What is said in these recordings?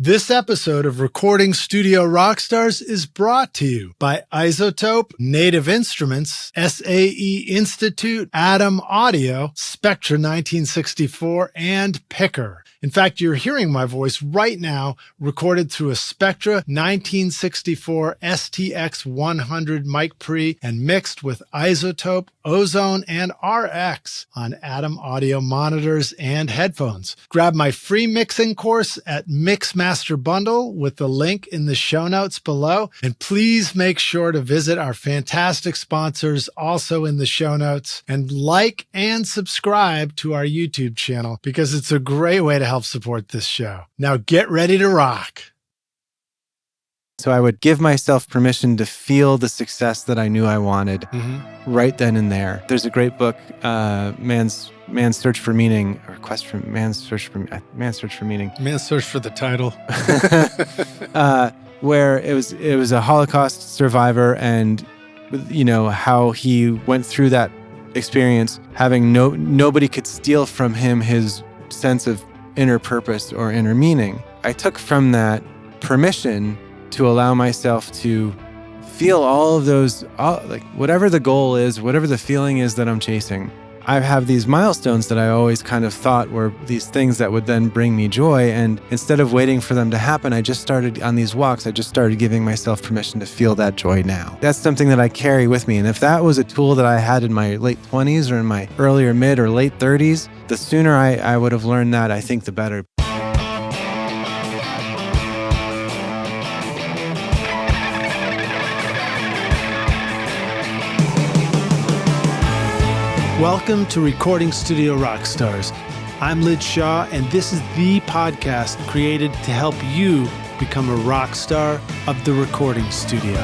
This episode of Recording Studio Rockstars is brought to you by iZotope, Native Instruments, SAE Institute, Atom Audio, Spectra 1964, and Picker. In fact, you're hearing my voice right now recorded through a Spectra 1964 STX 100 mic pre and mixed with iZotope, Ozone, and RX on Atom Audio monitors and headphones. Grab my free mixing course at Mixmaster Bundle with the link in the show notes below. And please make sure to visit our fantastic sponsors also in the show notes and like and subscribe to our YouTube channel because it's a great way to help support this show. Now get ready to rock. So I would give myself permission to feel the success that I knew I wanted right then and there. There's a great book, Man's Search for Meaning, or Man's Search for Meaning. Man's Search for the title. Where it was a Holocaust survivor, and you know how he went through that experience, having nobody could steal from him his sense of inner purpose or inner meaning. I took from that permission to allow myself to feel all of those, like whatever the goal is, whatever the feeling is that I'm chasing. I have these milestones that I always kind of thought were these things that would then bring me joy. And instead of waiting for them to happen, I just started on these walks. I just started giving myself permission to feel that joy now. That's something that I carry with me. And if that was a tool that I had in my late 20s or in my earlier mid or late 30s, the sooner I would have learned that, I think the better. Welcome to Recording Studio Rockstars. I'm Alexz Shaw, and this is the podcast created to help you become a rock star of the recording studio.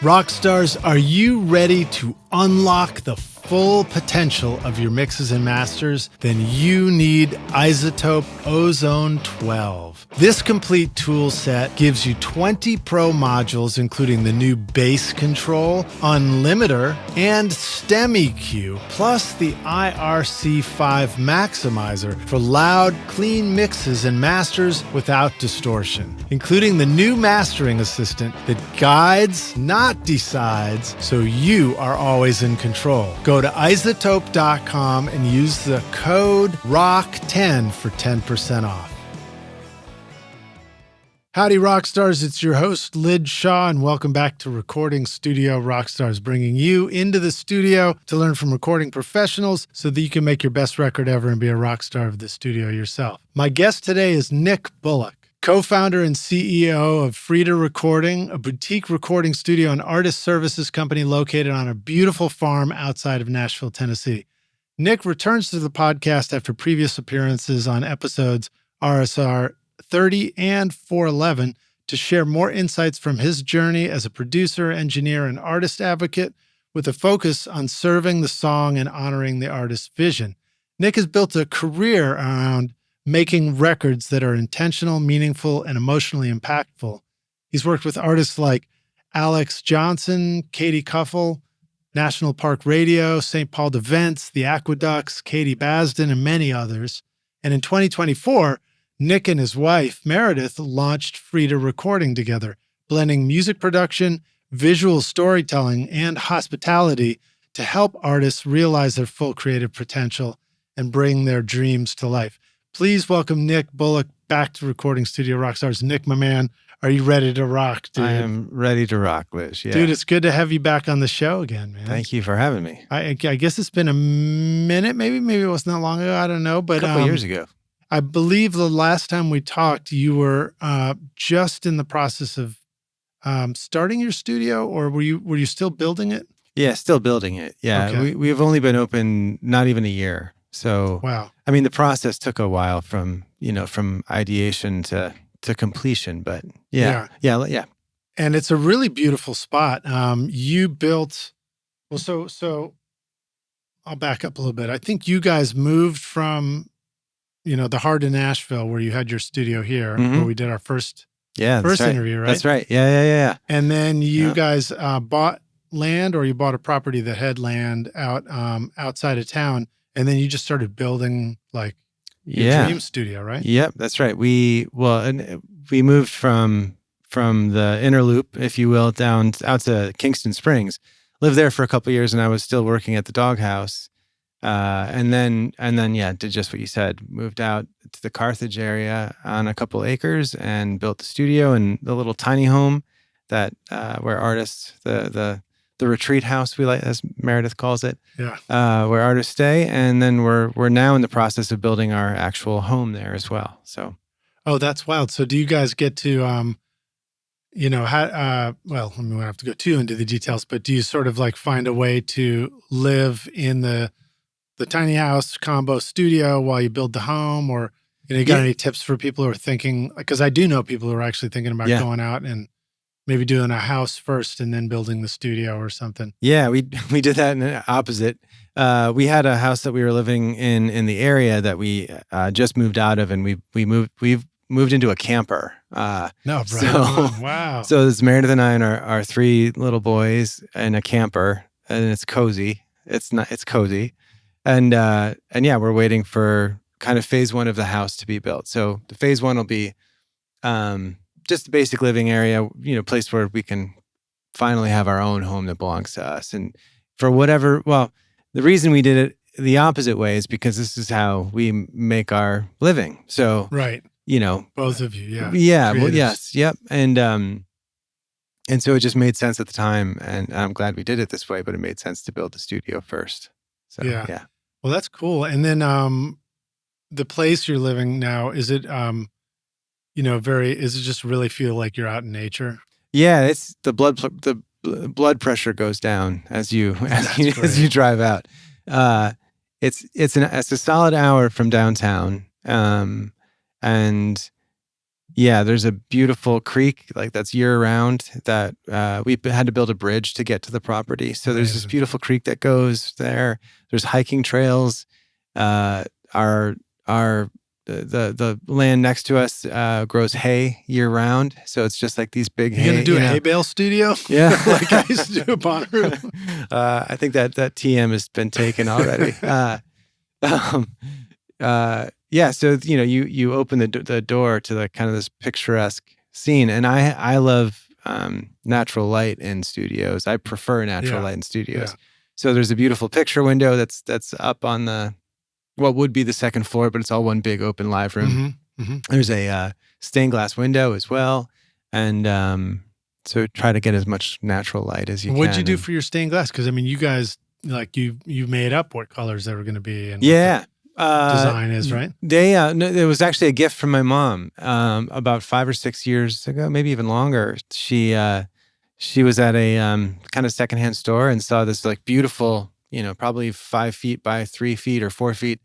Rockstars, are you ready to unlock the full potential of your mixes and masters? Then you need iZotope Ozone 12. This complete tool set gives you 20 pro modules, including the new bass control, unlimiter, and stem EQ, plus the IRC5 maximizer for loud, clean mixes and masters without distortion, including the new mastering assistant that guides, not decides, so you are always in control. Go to iZotope.com and use the code ROCK10 for 10% off. Howdy, Rockstars. It's your host, Alexz Shaw, and welcome back to Recording Studio Rockstars, bringing you into the studio to learn from recording professionals so that you can make your best record ever and be a rock star of the studio yourself. My guest today is Nick Bullock, co-founder and CEO of Freda Recording, a boutique recording studio and artist services company located on a beautiful farm outside of Nashville, Tennessee. Nick returns to the podcast after previous appearances on episodes RSR030 and 411 to share more insights from his journey as a producer, engineer, and artist advocate with a focus on serving the song and honoring the artist's vision. Nick has built a career around making records that are intentional, meaningful, and emotionally impactful. He's worked with artists like Alexz Johnson, Kuffell, National Park Radio, St. Paul DeVence, the Aqua Ducks, Basden, and many others. And in 2024, Nick and his wife, Meredith, launched Freda Recording together, blending music production, visual storytelling, and hospitality to help artists realize their full creative potential and bring their dreams to life. Please welcome Nick Bullock back to Recording Studio Rockstars. Nick, my man, are you ready to rock, dude? I am ready to rock, Liz. Yeah. Dude, it's good to have you back on the show again, man. Thank you for having me. I guess it's been a minute, maybe it wasn't that long ago, I don't know. But a couple years ago. I believe the last time we talked, you were just in the process of starting your studio, or were you still building it? Yeah, still building it. Yeah, okay. We have only been open not even a year. So, wow. I mean, the process took a while from ideation to completion, but yeah. And it's a really beautiful spot. You built, well, so I'll back up a little bit. I think you guys moved from, the heart of Nashville, where you had your studio here, where we did our first interview, right? That's right. Yeah. And then you guys bought land, or you bought a property that had land outside of town, And then you just started building like your dream studio, right? Yep, that's right. We moved from the inner loop, if you will, down out to Kingston Springs. Lived there for a couple of years, and I was still working at the doghouse. And then did just what you said. Moved out to the Carthage area on a couple acres and built the studio and the little tiny home that where artists the retreat house, we like, as Meredith calls it, where artists stay. And then we're now in the process of building our actual home there as well. So, oh, that's wild. So do you guys get to, well, we won't have to go too into the details, but do you sort of like find a way to live in the tiny house combo studio while you build the home? Or, you got any tips for people who are thinking, because I do know people who are actually thinking about going out and maybe doing a house first and then building the studio or something. Yeah, we did that in the opposite. We had a house that we were living in the area that we just moved out of, and we've moved into a camper. Wow. So it's Meredith and I and our three little boys in a camper, and it's cozy. It's cozy, and we're waiting for kind of phase one of the house to be built. So the phase one will be just a basic living area, place where we can finally have our own home that belongs to us. And for whatever, the reason we did it the opposite way is because this is how we make our living. So, right. Both of you. Yeah. Yeah. Well, yes. Yep. And so it just made sense at the time, and I'm glad we did it this way, but it made sense to build the studio first. So, yeah. Well, that's cool. And then, the place you're living now, is it, is it just really feel like you're out in nature? Yeah, it's the blood pressure goes down as you drive out. It's a solid hour from downtown, and there's a beautiful creek that's year round that we had to build a bridge to get to the property. So there's this beautiful creek that goes there. There's hiking trails. The land next to us grows hay year round, so it's just like these big hay. You're gonna do a hay bale studio? Yeah, like I used to do at Bonnaroo. I think that TM has been taken already. So you open the door to the kind of this picturesque scene, and I love natural light in studios. I prefer natural light in studios. Yeah. So there's a beautiful picture window that's up on what would be the second floor, but it's all one big open live room. Mm-hmm, mm-hmm. There's a stained glass window as well. And so try to get as much natural light as you can. What'd you do for your stained glass? Because, you guys, you made up what colors they were going to be and design is, right? It was actually a gift from my mom about 5 or 6 years ago, maybe even longer. She was at a kind of secondhand store and saw this beautiful, probably 5 feet by 3 feet or 4 feet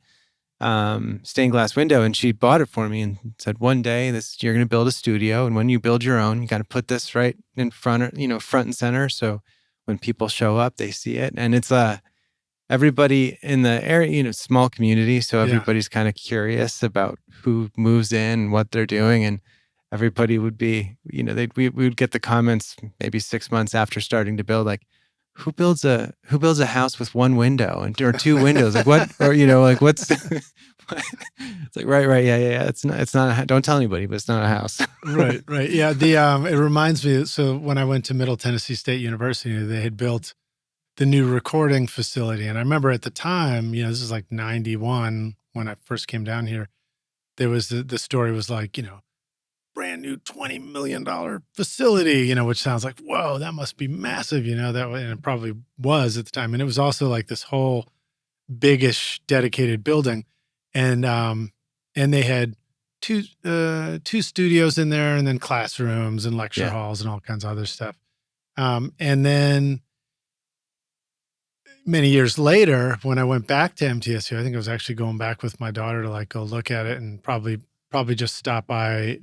stained glass window, and she bought it for me and said, one day you're going to build a studio, and when you build your own, you got to put this right in front, front and center, so when people show up, they see it. And it's everybody in the area, small community, so everybody's kind of curious about who moves in and what they're doing, and everybody would be, we would get the comments maybe 6 months after starting to build, who builds a house with one window or two windows? What? Or what's? It's right, yeah. It's not. Don't tell anybody, but it's not a house. right. Yeah. It reminds me. So when I went to Middle Tennessee State University, they had built the new recording facility, and I remember at the time, this is 91 when I first came down here. There was the story was brand new $20 million facility, which sounds like, whoa, that must be massive, and it probably was at the time. And it was also this whole biggish dedicated building. And they had two studios in there, and then classrooms and lecture halls and all kinds of other stuff. And then many years later, when I went back to MTSU, I think I was actually going back with my daughter to go look at it, and probably just stop by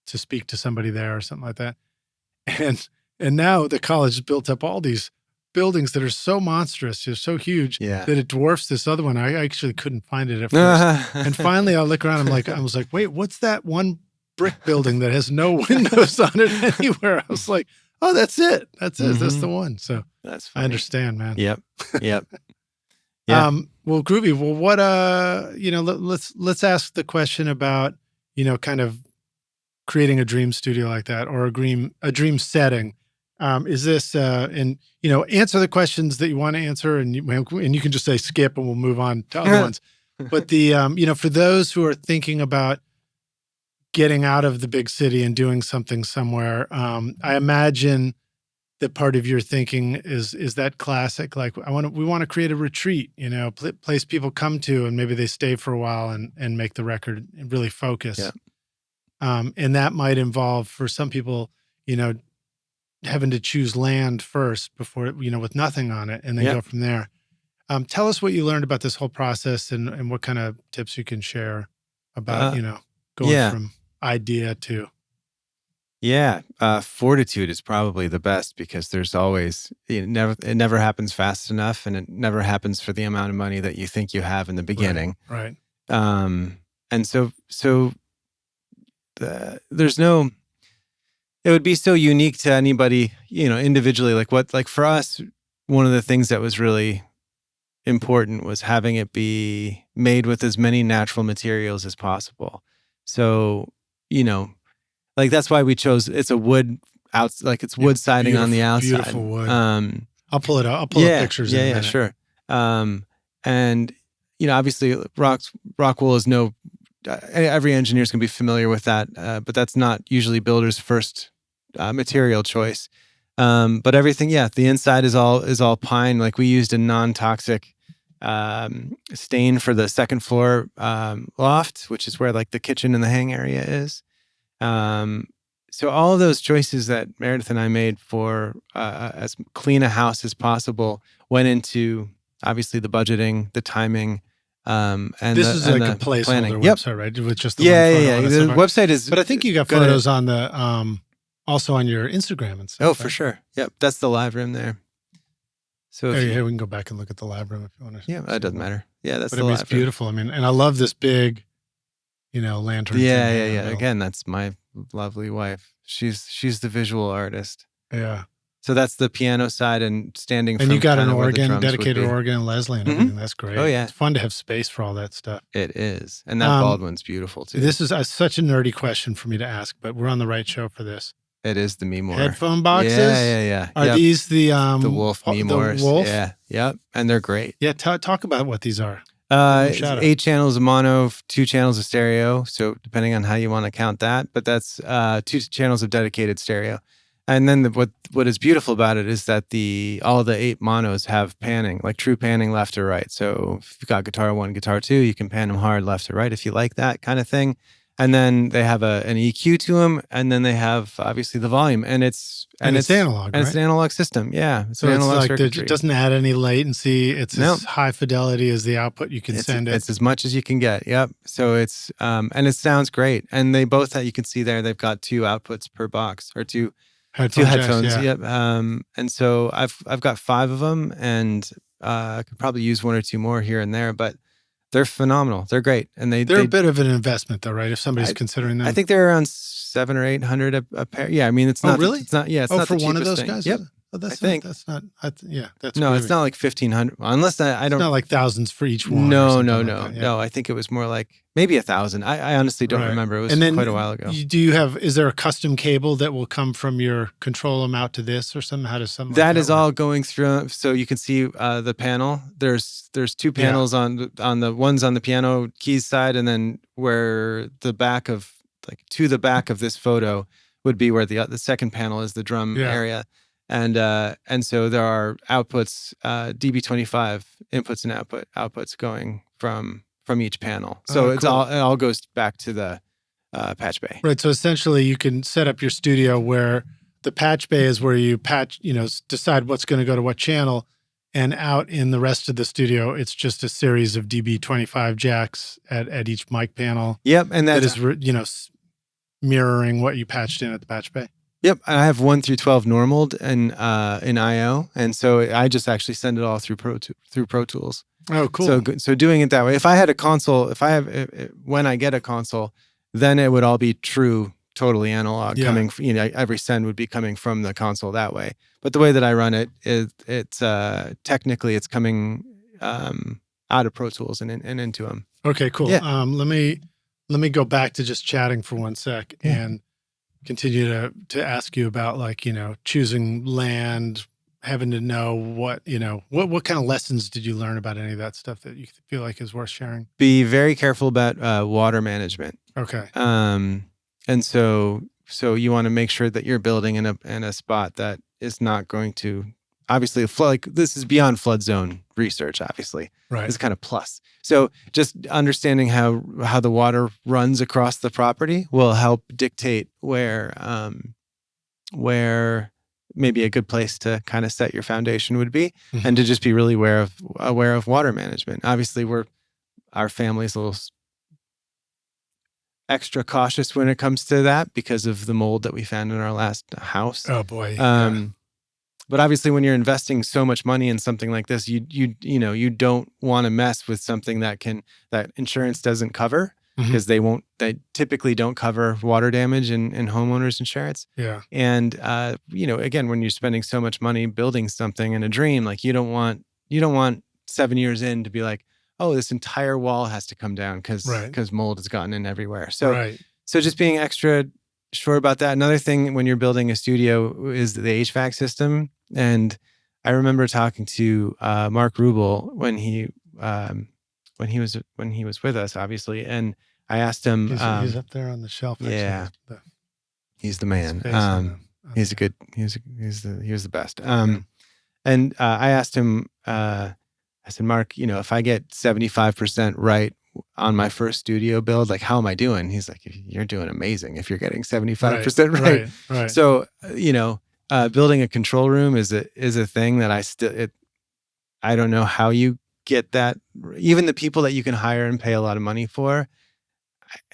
to speak to somebody there or something like that. And now the college has built up all these buildings that are so monstrous, they're so huge that it dwarfs this other one. I actually couldn't find it at first. And finally I look around, I was like, wait, what's that one brick building that has no windows on it anywhere? I was like, oh, that's it. That's it. Mm-hmm. That's the one. So that's funny. I understand, man. Yep. Yeah. Well, groovy. Well, what let's ask the question about, kind of creating a dream studio like that, or a dream setting. Is this and answer the questions that you want to answer, and you can just say skip, and we'll move on to other ones. But the for those who are thinking about getting out of the big city and doing something somewhere, I imagine that part of your thinking is that classic, like we want to create a retreat, place people come to, and maybe they stay for a while and make the record and really focus. Yeah. And that might involve, for some people, having to choose land first before, with nothing on it, and then go from there. Tell us what you learned about this whole process, and what kind of tips you can share about, going from idea to. Yeah. Fortitude is probably the best, because there's always, it never happens fast enough, and it never happens for the amount of money that you think you have in the beginning. Right. And so there's no, it would be so unique to anybody, individually. Like for us, one of the things that was really important was having it be made with as many natural materials as possible. So, like that's why we chose, it's a wood it's wood siding on the outside. Beautiful wood. I'll pull it up. I'll pull up pictures. Yeah, sure. And obviously rock wool is every engineer is going to be familiar with that, but that's not usually builders' first material choice. But everything, the inside is all pine. Like we used a non-toxic stain for the second floor loft, which is where like the kitchen and the hang area is. So all of those choices that Meredith and I made for as clean a house as possible went into obviously the budgeting, the timing. And this is like a placeholder website, right? With just the one photo. The website is, but I think you got photos on the also on your Instagram and stuff. Oh, for sure. Yep, that's the live room there. So we can go back and look at the lab room if you want to. Yeah, that doesn't matter. Yeah, that's. But it's beautiful. I mean, and I love this big, lantern. Yeah. Again, that's my lovely wife. She's the visual artist. Yeah. So that's the piano side, and standing. And you got an organ, dedicated organ, and Leslie, and everything. That's great. Oh yeah, it's fun to have space for all that stuff. It is, and that Baldwin's beautiful too. This is such a nerdy question for me to ask, but we're on the right show for this. It is the Memore headphone boxes. Yeah. Are these the Wolf Memores? The Wolf? Yeah, yep, and they're great. Yeah, talk about what these are. It's 8 channels of mono, 2 channels of stereo. So depending on how you want to count that, but that's 2 channels of dedicated stereo. And then what is beautiful about it is that all the 8 monos have panning, like true panning left or right. So if you've got guitar 1, guitar 2, you can pan them hard left or right if you like that kind of thing. And then they have an EQ to them, and then they have obviously the volume, and it's analog, and right? It's an analog system, yeah. So it's like it doesn't add any latency. It's as high fidelity as the output you can send it. It's as much as you can get. Yep. So it's and it sounds great. And they both you can see there they've got 2 outputs per box, or 2 headphones. Yep. And so I've got 5 of them, and I could probably use 1 or 2 more here and there, but they're phenomenal. They're great, and they're a bit of an investment, though, right? If somebody's considering them, I think they're around $700 or $800 a pair. Yeah, I mean, it's not really. It's not. Yeah, it's not for the one of cheapest those thing. guys. Yep. Oh, that's not. That's no. It's not like $1,500. Unless I don't. It's not like thousands for each one. No. Like No. I think it was more like maybe 1,000. I honestly don't remember. It was quite a while ago. Is there a custom cable that will come from your control them out to this or something? How does something that like is all going through? So you can see the panel. There's 2 panels on the ones on the piano keys side, and then where the back of to the back of this photo would be where the second panel is the drum area. And so there are outputs, dB25 inputs and outputs going from each panel. So it all goes back to the patch bay. Right. So essentially, you can set up your studio where the patch bay is where you patch, decide what's going to go to what channel, and out in the rest of the studio, it's just a series of dB25 jacks at each mic panel. Yep, and that is mirroring what you patched in at the patch bay. Yep, I have 1 through 12 normaled in I/O, and so I just actually send it all through Pro Tools. Oh, cool. So doing it that way. If I had a console, when I get a console, then it would all be true, totally analog. Coming, every send would be coming from the console that way. But the way that I run it is, it's technically it's coming out of Pro Tools and into them. Okay, cool. Yeah. Let me go back to just chatting for one sec and continue to ask you about, like, choosing land, having to know what kind of lessons did you learn about any of that stuff that you feel like is worth sharing? Be very careful about water management. Okay. And so you want to make sure that you're building in a spot that is not going to, obviously, flood. Like, this is beyond flood zone research, obviously. Right. It's kind of plus. So just understanding how the water runs across the property will help dictate where maybe a good place to kind of set your foundation would be, and to just be really aware of water management. Obviously, our family's a little extra cautious when it comes to that because of the mold that we found in our last house. Oh boy. But obviously, when you're investing so much money in something like this, you don't want to mess with something that insurance doesn't cover, because they typically don't cover water damage in homeowners insurance. Yeah. And again, when you're spending so much money building something in a dream, like, you don't want 7 years in to be like, oh, this entire wall has to come down because mold has gotten in everywhere. So just being extra sure about that. Another thing when you're building a studio is the HVAC system. And I remember talking to Mark Rubel when he was with us, obviously, and I asked him. He's up there on the shelf. Yeah, he's the man. He was the best. And I asked him. I said, Mark, if I get 75% right on my first studio build, like, how am I doing? He's like, you're doing amazing if you're getting 75% right. Right. So, building a control room is a thing that I don't know how you get that. Even the people that you can hire and pay a lot of money for,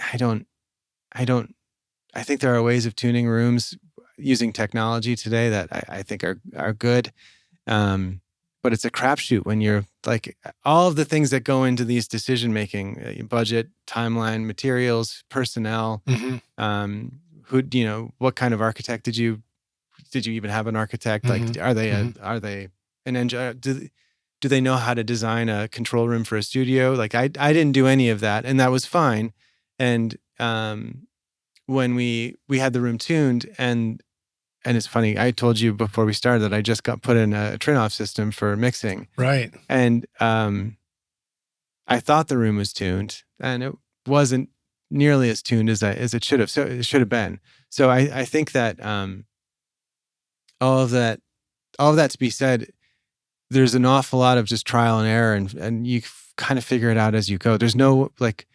I think there are ways of tuning rooms using technology today that I think are good. But it's a crapshoot when you're like, all of the things that go into these decision making, budget, timeline, materials, personnel, what kind of architect did you even have an architect? Like, are they an engineer? Do they know how to design a control room for a studio? Like, I didn't do any of that, and that was fine. And when we had the room tuned, and it's funny, I told you before we started that I just got put in a trim-off system for mixing. Right. And I thought the room was tuned, and it wasn't nearly as tuned as it should have. So it should have been. So I think that all of that to be said, there's an awful lot of just trial and error, and you kind of figure it out as you go. There's no, like,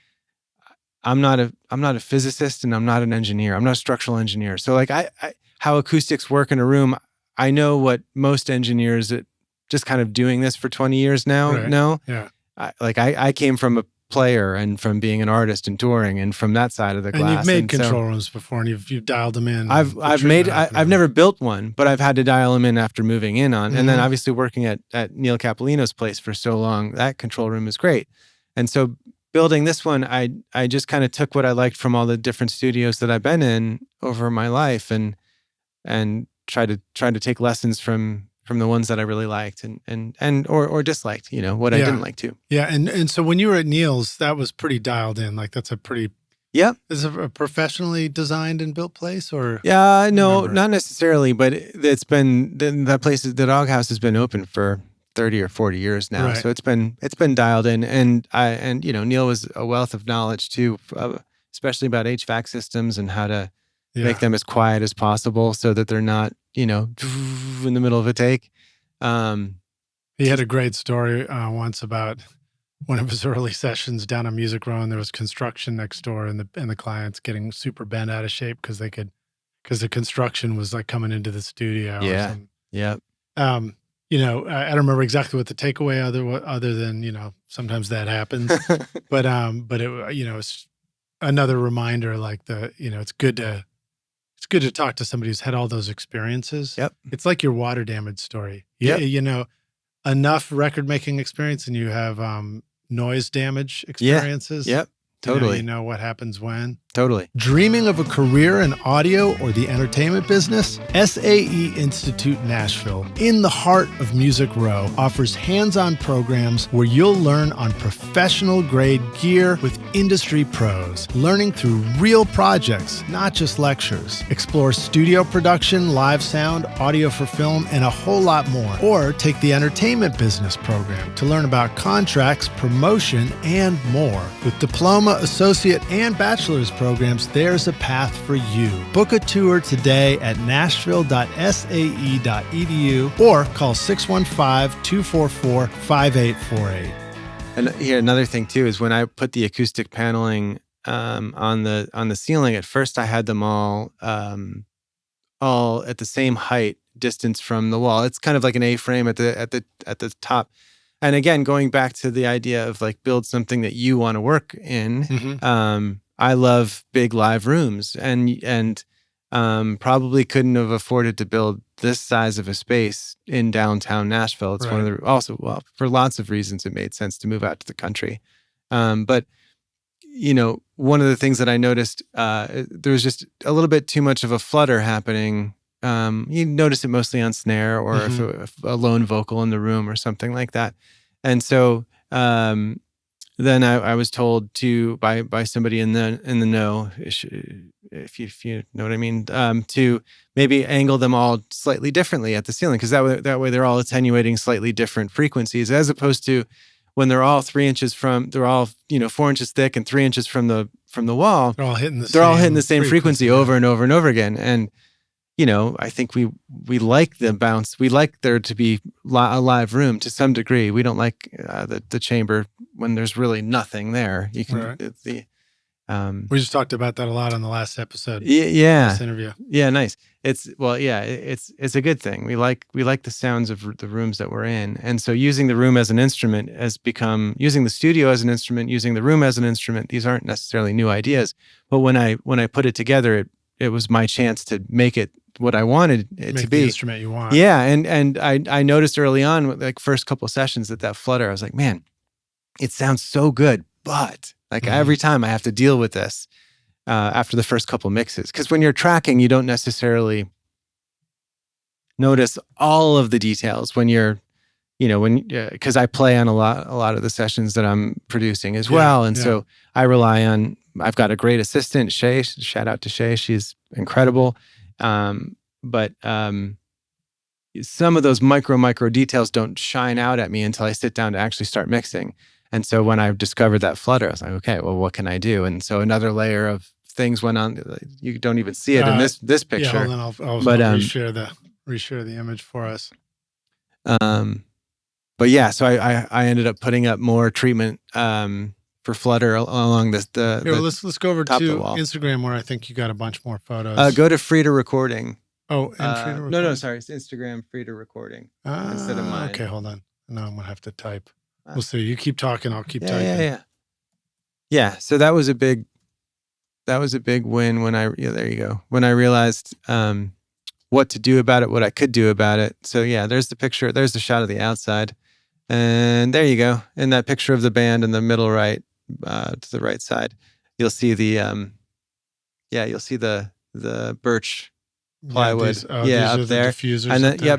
I'm not a physicist, and I'm not an engineer. I'm not a structural engineer. So, like, how acoustics work in a room, I know what most engineers that just kind of doing this for 20 years now know. Yeah. I came from a player and from being an artist and touring, and from that side of the glass. And you've made control rooms before, and you've dialed them in. I've never built one, but I've had to dial them in after moving in on. And then obviously working at Neil Capolino's place for so long, that control room is great. And so building this one, I just kind of took what I liked from all the different studios that I've been in over my life, and tried to take lessons from the ones that I really liked or disliked, what I didn't like too. Yeah. And so when you were at Neil's, that was pretty dialed in. Like, that's a pretty, is it a professionally designed and built place, or? Yeah, no, not necessarily, but it's been, that place, the Doghouse, has been open for 30 or 40 years now. Right. So it's been dialed in, and Neil was a wealth of knowledge too, especially about HVAC systems and how to make them as quiet as possible so that they're not, in the middle of a take. He had a great story once about one of his early sessions down on Music Row, and there was construction next door, and the clients getting super bent out of shape because the construction was like coming into the studio. Yeah. Yeah. I don't remember exactly what the takeaway other than, sometimes that happens, but it, it's another reminder, like, it's good to talk to somebody who's had all those experiences. Yep. It's like your water damage story. Yep. Enough record making experience, and you have noise damage experiences. Yep. Totally. You know what happens when. Totally. Dreaming of a career in audio or the entertainment business? SAE Institute Nashville, in the heart of Music Row, offers hands-on programs where you'll learn on professional-grade gear with industry pros, learning through real projects, not just lectures. Explore studio production, live sound, audio for film, and a whole lot more. Or take the entertainment business program to learn about contracts, promotion, and more. With diploma, associate, and bachelor's programs, there's a path for you. Book a tour today at nashville.sae.edu or call 615-244-5848. And here, another thing too is when I put the acoustic paneling on the ceiling, at first I had them all at the same height distance from the wall. It's kind of like an A-frame at the top. And again, going back to the idea of like build something that you want to work in. Mm-hmm. I love big live rooms, and probably couldn't have afforded to build this size of a space in downtown Nashville. It's one of the also, well, for lots of reasons, it made sense to move out to the country. But you know, one of the things that I noticed, there was just a little bit too much of a flutter happening. You notice it mostly on snare or if a lone vocal in the room or something like that. And so then I was told to by somebody in the know, if you know what I mean, to maybe angle them all slightly differently at the ceiling, because that way they're all attenuating slightly different frequencies, as opposed to when they're all 3 inches from, they're all 4 inches thick and 3 inches from the wall. They're all hitting the same frequency over and over and over again. And I think we like the bounce. We like there to be a live room to some degree. We don't like the chamber when there's really nothing there. You can we just talked about that a lot on the last episode. Yeah. This interview. Yeah, nice. It's a good thing. We like the sounds of the rooms that we're in, and so using the room as an instrument has become using the studio as an instrument, using the room as an instrument. These aren't necessarily new ideas, but when I put it together, it was my chance to make it what I wanted it to be. The instrument you want. Yeah, and I noticed early on, like first couple of sessions, that flutter. I was like, man, it sounds so good, but like every time I have to deal with this after the first couple mixes, because when you're tracking, you don't necessarily notice all of the details when you're, because I play on a lot of the sessions that I'm producing as well, and so I rely on. I've got a great assistant, Shay. Shout out to Shay; she's incredible. But some of those micro details don't shine out at me until I sit down to actually start mixing. And so when I discovered that flutter, I was like, okay, well, what can I do? And so another layer of things went on. You don't even see it in this picture. Yeah, hold on, I'll reshare the image for us. But yeah, so I ended up putting up more treatment for flutter along let's go over to Instagram, where I think you got a bunch more photos. Go to Freda Recording. Oh, and Freda Recording? No, sorry, it's Instagram Freda Recording instead of mine. Okay, hold on. No, I'm gonna have to type. We'll see. You keep talking, I'll keep typing. Yeah. So that was a big win when there you go. When I realized what to do about it, what I could do about it. So yeah, there's the picture. There's the shot of the outside, and there you go. In that picture of the band in the middle right, to the right side, you'll see the birch plywood. These up are there. The diffusers and then there.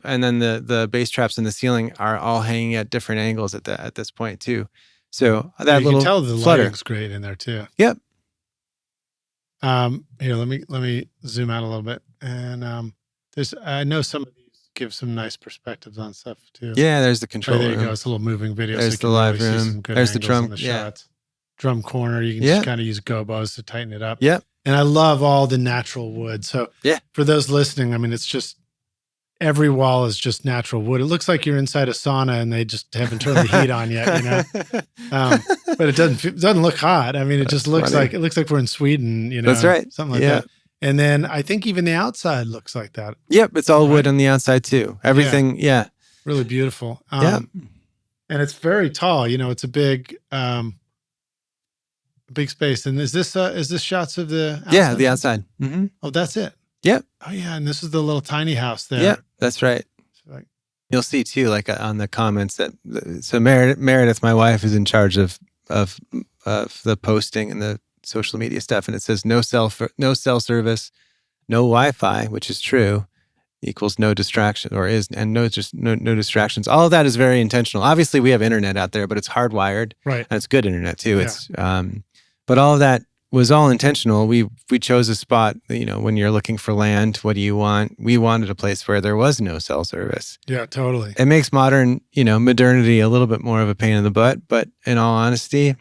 and then the bass traps in the ceiling are all hanging at different angles at this point too. So that you little can tell the flutter lighting's great in there too. Yep. Here, let me zoom out a little bit, and I know some of these give some nice perspectives on stuff too. Yeah, there's the control room. There you go. It's a little moving video. There's so the live room. There's the drum. Shots. Drum corner. You can just kind of use gobos to tighten it up. Yep. And I love all the natural wood. So for those listening, I mean, it's just every wall is just natural wood. It looks like you're inside a sauna and they just haven't turned the heat on yet, but it doesn't look hot. I mean, it just looks like we're in Sweden, That's right. Something like that. And then I think even the outside looks like that. Yep. It's all wood on the outside too. Everything. Yeah. Really beautiful. And it's very tall, it's a big space. And is this shots of the outside? Yeah, the outside. Mm-hmm. Oh, that's it. Yep. Oh yeah, and this is the little tiny house there. Yep, that's right. So you'll see too, like on the comments that so Meredith, my wife, is in charge of the posting and the social media stuff, and it says no cell service, no Wi-Fi, which is true, equals no distraction, and no distractions. All of that is very intentional. Obviously, we have internet out there, but it's hardwired, Right. and it's good internet too. Yeah. It's but all of that was all intentional. We chose a spot. When you're looking for land, what do you want? We wanted a place where there was no cell service. Yeah, totally. It makes modernity a little bit more of a pain in the butt. But in all honesty,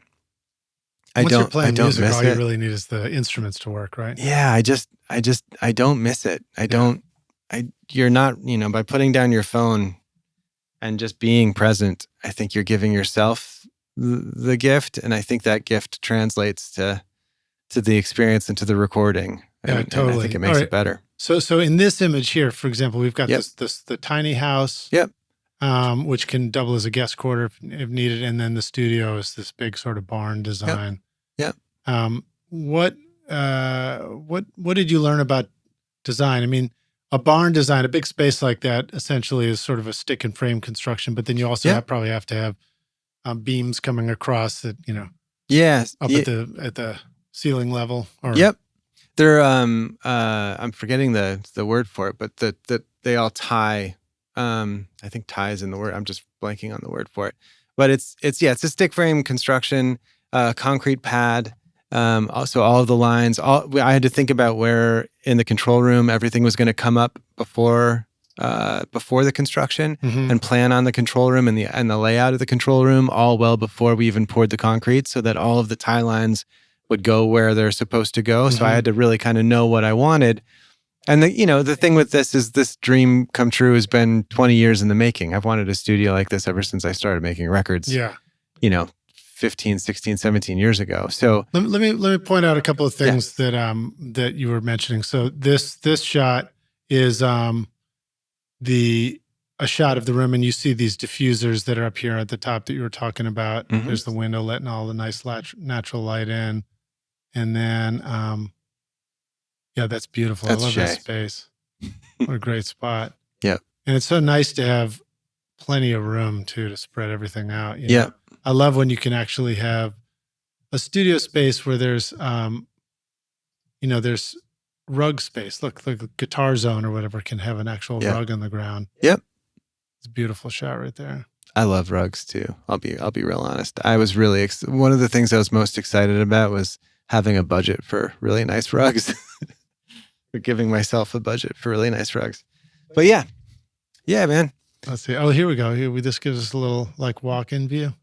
Once you're playing music, miss all it. you really need is the instruments to work, right? Yeah, I don't miss it. You're not, by putting down your phone and just being present, I think you're giving yourself the gift. And I think that gift translates to the experience and to the recording. Yeah, totally. And I think it makes it better. So in this image here, for example, we've got Yep. the tiny house, Yep. Which can double as a guest quarter if needed. And then the studio is this big sort of barn design. Yep. What did you learn about design? I mean, a barn design, a big space like that, essentially is sort of a stick and frame construction. But then you also probably have to have beams coming across that up at the ceiling level. Or They're I'm forgetting the word for it, but they all tie. I think tie is in the word. I'm just blanking on the word for it. But it's a stick frame construction, concrete pad. Also all of the lines, I had to think about where in the control room everything was going to come up before the construction, and plan on the control room and the layout of the control room all well before we even poured the concrete, so that all of the tie lines would go where they're supposed to go. So I had to really kind of know what I wanted. And the thing with this is this dream come true has been 20 years in the making. I've wanted a studio like this ever since I started making records. Yeah. 15, 16, 17 years ago. So let me point out a couple of things that you were mentioning. So this shot is a shot of the room, and you see these diffusers that are up here at the top that you were talking about. There's the window letting all the nice natural light in. And then, that's beautiful. That's I love Shay. that space. What a great spot. Yep. And it's so nice to have plenty of room too, to spread everything out. Yeah. I love when you can actually have a studio space where there's, there's rug space. Look, the guitar zone or whatever can have an actual rug on the ground. Yep. It's a beautiful shot right there. I love rugs too. I'll be real honest. I was really, one of the things I was most excited about was having a budget for really nice rugs. For giving myself a budget for really nice rugs. But yeah, man. Let's see. Oh, here we go. This gives us a little walk-in view.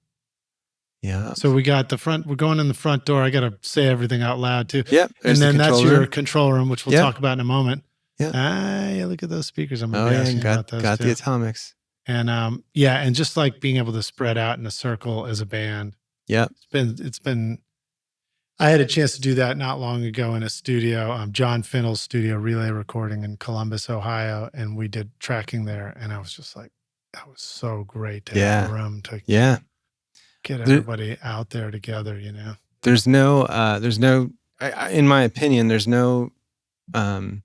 Yeah. So we got the front, we're going in the front door. I got to say everything out loud too. Yep. And then that's your control room, which we'll talk about in a moment. Yeah. Look at those speakers. I'm going to be asking about those got too. the atomics. And and just like being able to spread out in a circle as a band. Yeah. It's been, I had a chance to do that not long ago in a studio, John Finnell's studio, Relay Recording in Columbus, Ohio. And we did tracking there. And I was just like, that was so great to have a room to get everybody out there together, There's no, in my opinion, there's nothing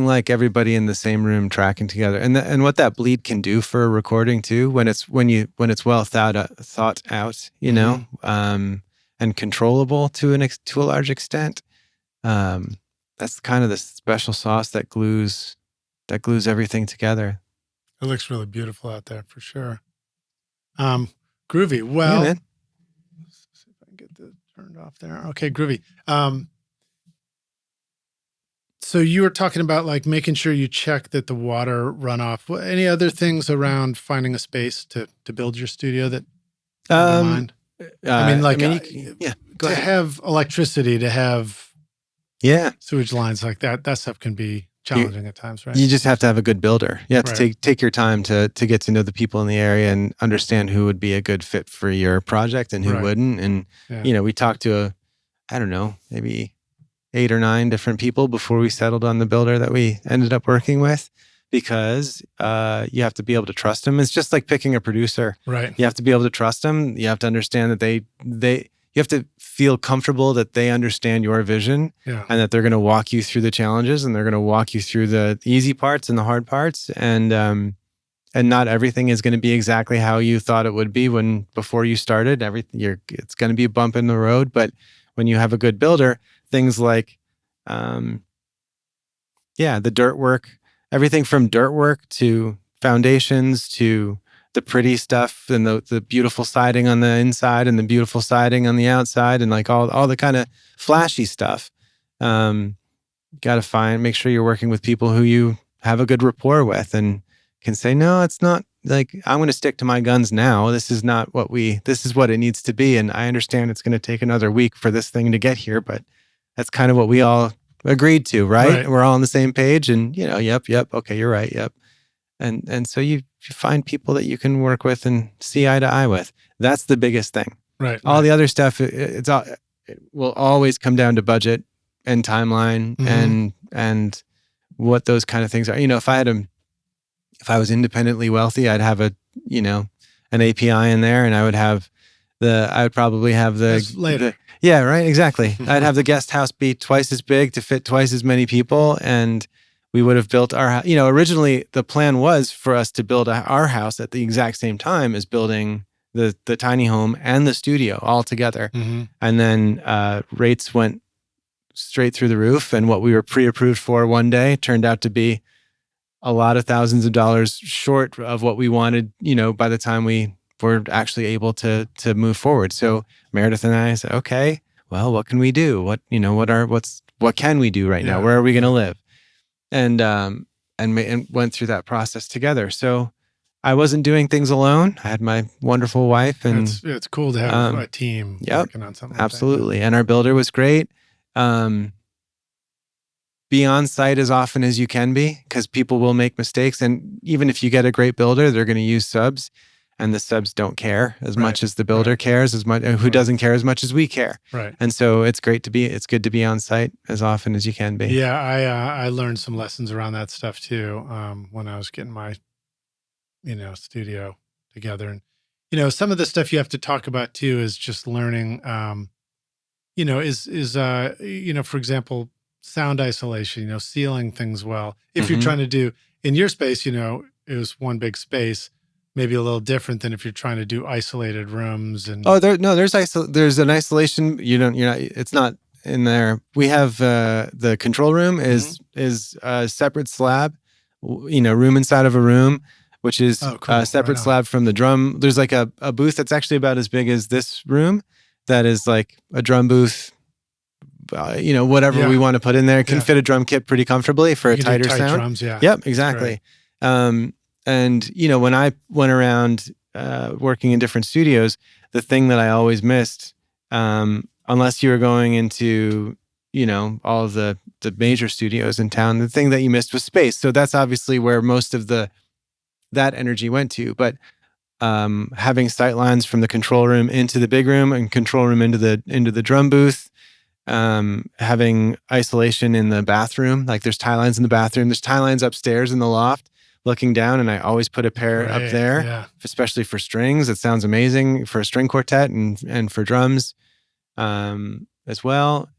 like everybody in the same room tracking together, and what that bleed can do for a recording too, when it's well thought out, and controllable to a large extent. That's kind of the special sauce that glues everything together. It looks really beautiful out there for sure. Groovy. Well, let's see if I can get this turned off there. Okay, groovy. So you were talking about making sure you check that the water runoff. Any other things around finding a space to build your studio that come to mind? To have electricity, to have sewage lines like that stuff can be challenging at times, right? You just have to have a good builder. You have to take your time to get to know the people in the area and understand who would be a good fit for your project and who wouldn't. And, we talked to maybe 8 or 9 different people before we settled on the builder that we ended up working with, because you have to be able to trust them. It's just like picking a producer. Right. You have to be able to trust them. You have to understand that you have to feel comfortable that they understand your vision and that they're going to walk you through the challenges and they're going to walk you through the easy parts and the hard parts. And and not everything is going to be exactly how you thought it would be before you started. It's going to be a bump in the road, but when you have a good builder, things like, the dirt work, everything from dirt work to foundations to the pretty stuff and the beautiful siding on the inside and the beautiful siding on the outside and like all the kind of flashy stuff. Got to make sure you're working with people who you have a good rapport with and can say, no, it's not like, I'm going to stick to my guns now. This is what it needs to be. And I understand it's going to take another week for this thing to get here, but that's kind of what we all agreed to, right? We're all on the same page and, yep. Okay, you're right. Yep. And so you find people that you can work with and see eye to eye with. That's the biggest thing. Right. All the other stuff, it will always come down to budget and timeline and what those kind of things are. If I was independently wealthy, I'd have an API in there, and I would probably have the later. Yeah, right. Exactly. I'd have the guest house be twice as big to fit twice as many people, and we would have built our house. Originally the plan was for us to build our house at the exact same time as building the tiny home and the studio all together. And then rates went straight through the roof, and what we were pre-approved for one day turned out to be a lot of thousands of dollars short of what we wanted, by the time we were actually able to move forward. So Meredith and I said, okay, well, what can we do? What can we do right now? Where are we going to live? And went through that process together. So I wasn't doing things alone. I had my wonderful wife, and it's cool to have a team working on something. Absolutely. Like that. And our builder was great. Be on site as often as you can be, because people will make mistakes. And even if you get a great builder, they're going to use subs, and the subs don't care as much as the builder cares, as much, who doesn't care as much as we care. Right. And so it's good to be on site as often as you can be. Yeah. I learned some lessons around that stuff too. When I was getting my, studio together, and, some of the stuff you have to talk about too is just learning, for example, sound isolation, sealing things well. If you're trying to do in your space, it was one big space, maybe a little different than if you're trying to do isolated rooms. And there's an isolation. It's not in there. We have the control room is a separate slab, room inside of a room, which is a separate slab from the drum. There's like a booth that's actually about as big as this room. That is like a drum booth. Whatever we want to put in there can fit a drum kit pretty comfortably for a tighter sound. Drums, Yep, exactly. Right. When I went around working in different studios, the thing that I always missed, unless you were going into, all of the major studios in town, the thing that you missed was space. So that's obviously where most of that energy went to. But having sight lines from the control room into the big room and control room into the drum booth. Having isolation in the bathroom, like there's tie lines in the bathroom, there's tie lines upstairs in the loft looking down, and I always put a pair up there, especially for strings. It sounds amazing for a string quartet and for drums as well.